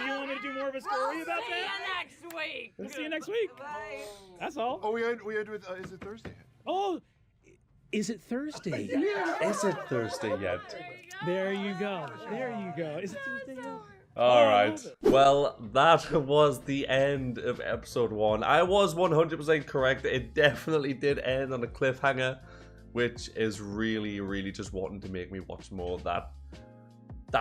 you want me to do more of a story about that? See you next week. We'll see you next week. Bye. That's all. Oh, we had with. Is it Thursday? Oh, is it Thursday? Is it Thursday yet? There you go. There you go. Is it Thursday yet? All right. Well, that was the end of episode 1. I was 100% correct. It definitely did end on a cliffhanger, which is really, really just wanting to make me watch more of that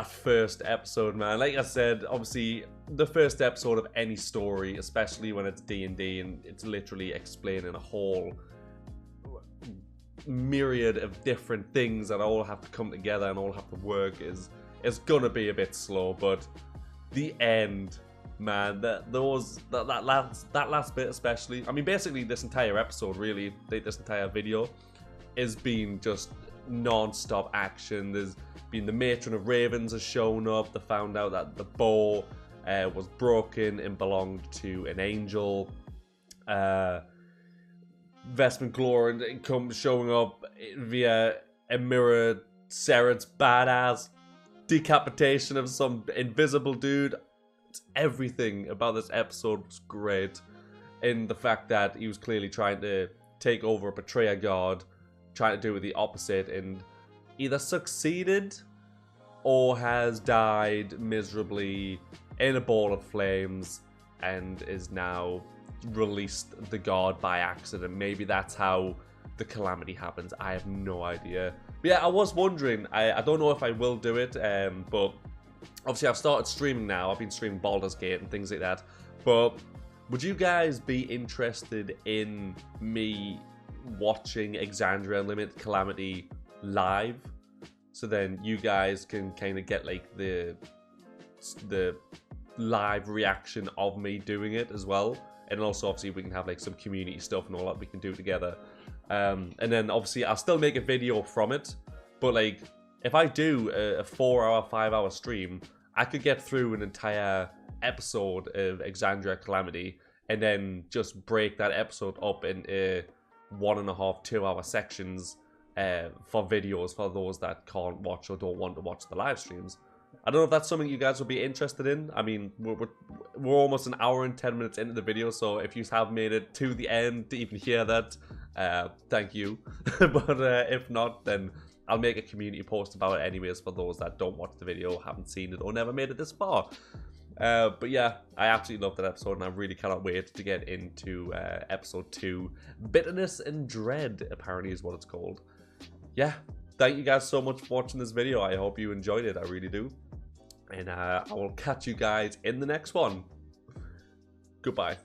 first episode, man. Like I said, obviously, the first episode of any story, especially when it's D&D and it's literally explaining a whole myriad of different things that all have to come together and all have to work, is gonna be a bit slow. But the end, man, that last bit especially, I mean, basically this entire episode, really, this entire video has been just non-stop action. There's been the Matron of Ravens has shown up. They found out that the bow was broken and belonged to an angel. Vespin Glorin comes showing up via a mirror. Sarah's badass decapitation of some invisible dude. Everything about this episode was great. In the fact that he was clearly trying to take over a betrayer god, trying to do the opposite, and either succeeded or has died miserably in a ball of flames and is now released the god by accident. Maybe that's how the calamity happens. I have no idea. But yeah, I was wondering, I don't know if I will do it, but obviously I've started streaming now. I've been streaming Baldur's Gate and things like that. But would you guys be interested in me watching Exandria Unlimited Calamity live? So then you guys can kind of get like the live reaction of me doing it as well. And also obviously we can have like some community stuff and all that we can do together. And then obviously I'll still make a video from it. But like if I do a 4-hour, 5-hour stream, I could get through an entire episode of Exandria Calamity and then just break that episode up into 1.5, 2-hour sections for videos for those that can't watch or don't want to watch the live streams. I don't know if that's something you guys would be interested in. I mean, we're almost an hour and 10 minutes into the video, so if you have made it to the end to even hear that, thank you. But if not, then I'll make a community post about it anyways for those that don't watch the video, haven't seen it, or never made it this far. But yeah, I absolutely love that episode, and I really cannot wait to get into episode 2. Bitterness and Dread, apparently, is what it's called. Yeah, thank you guys so much for watching this video. I hope you enjoyed it. I really do. And I will catch you guys in the next one. Goodbye.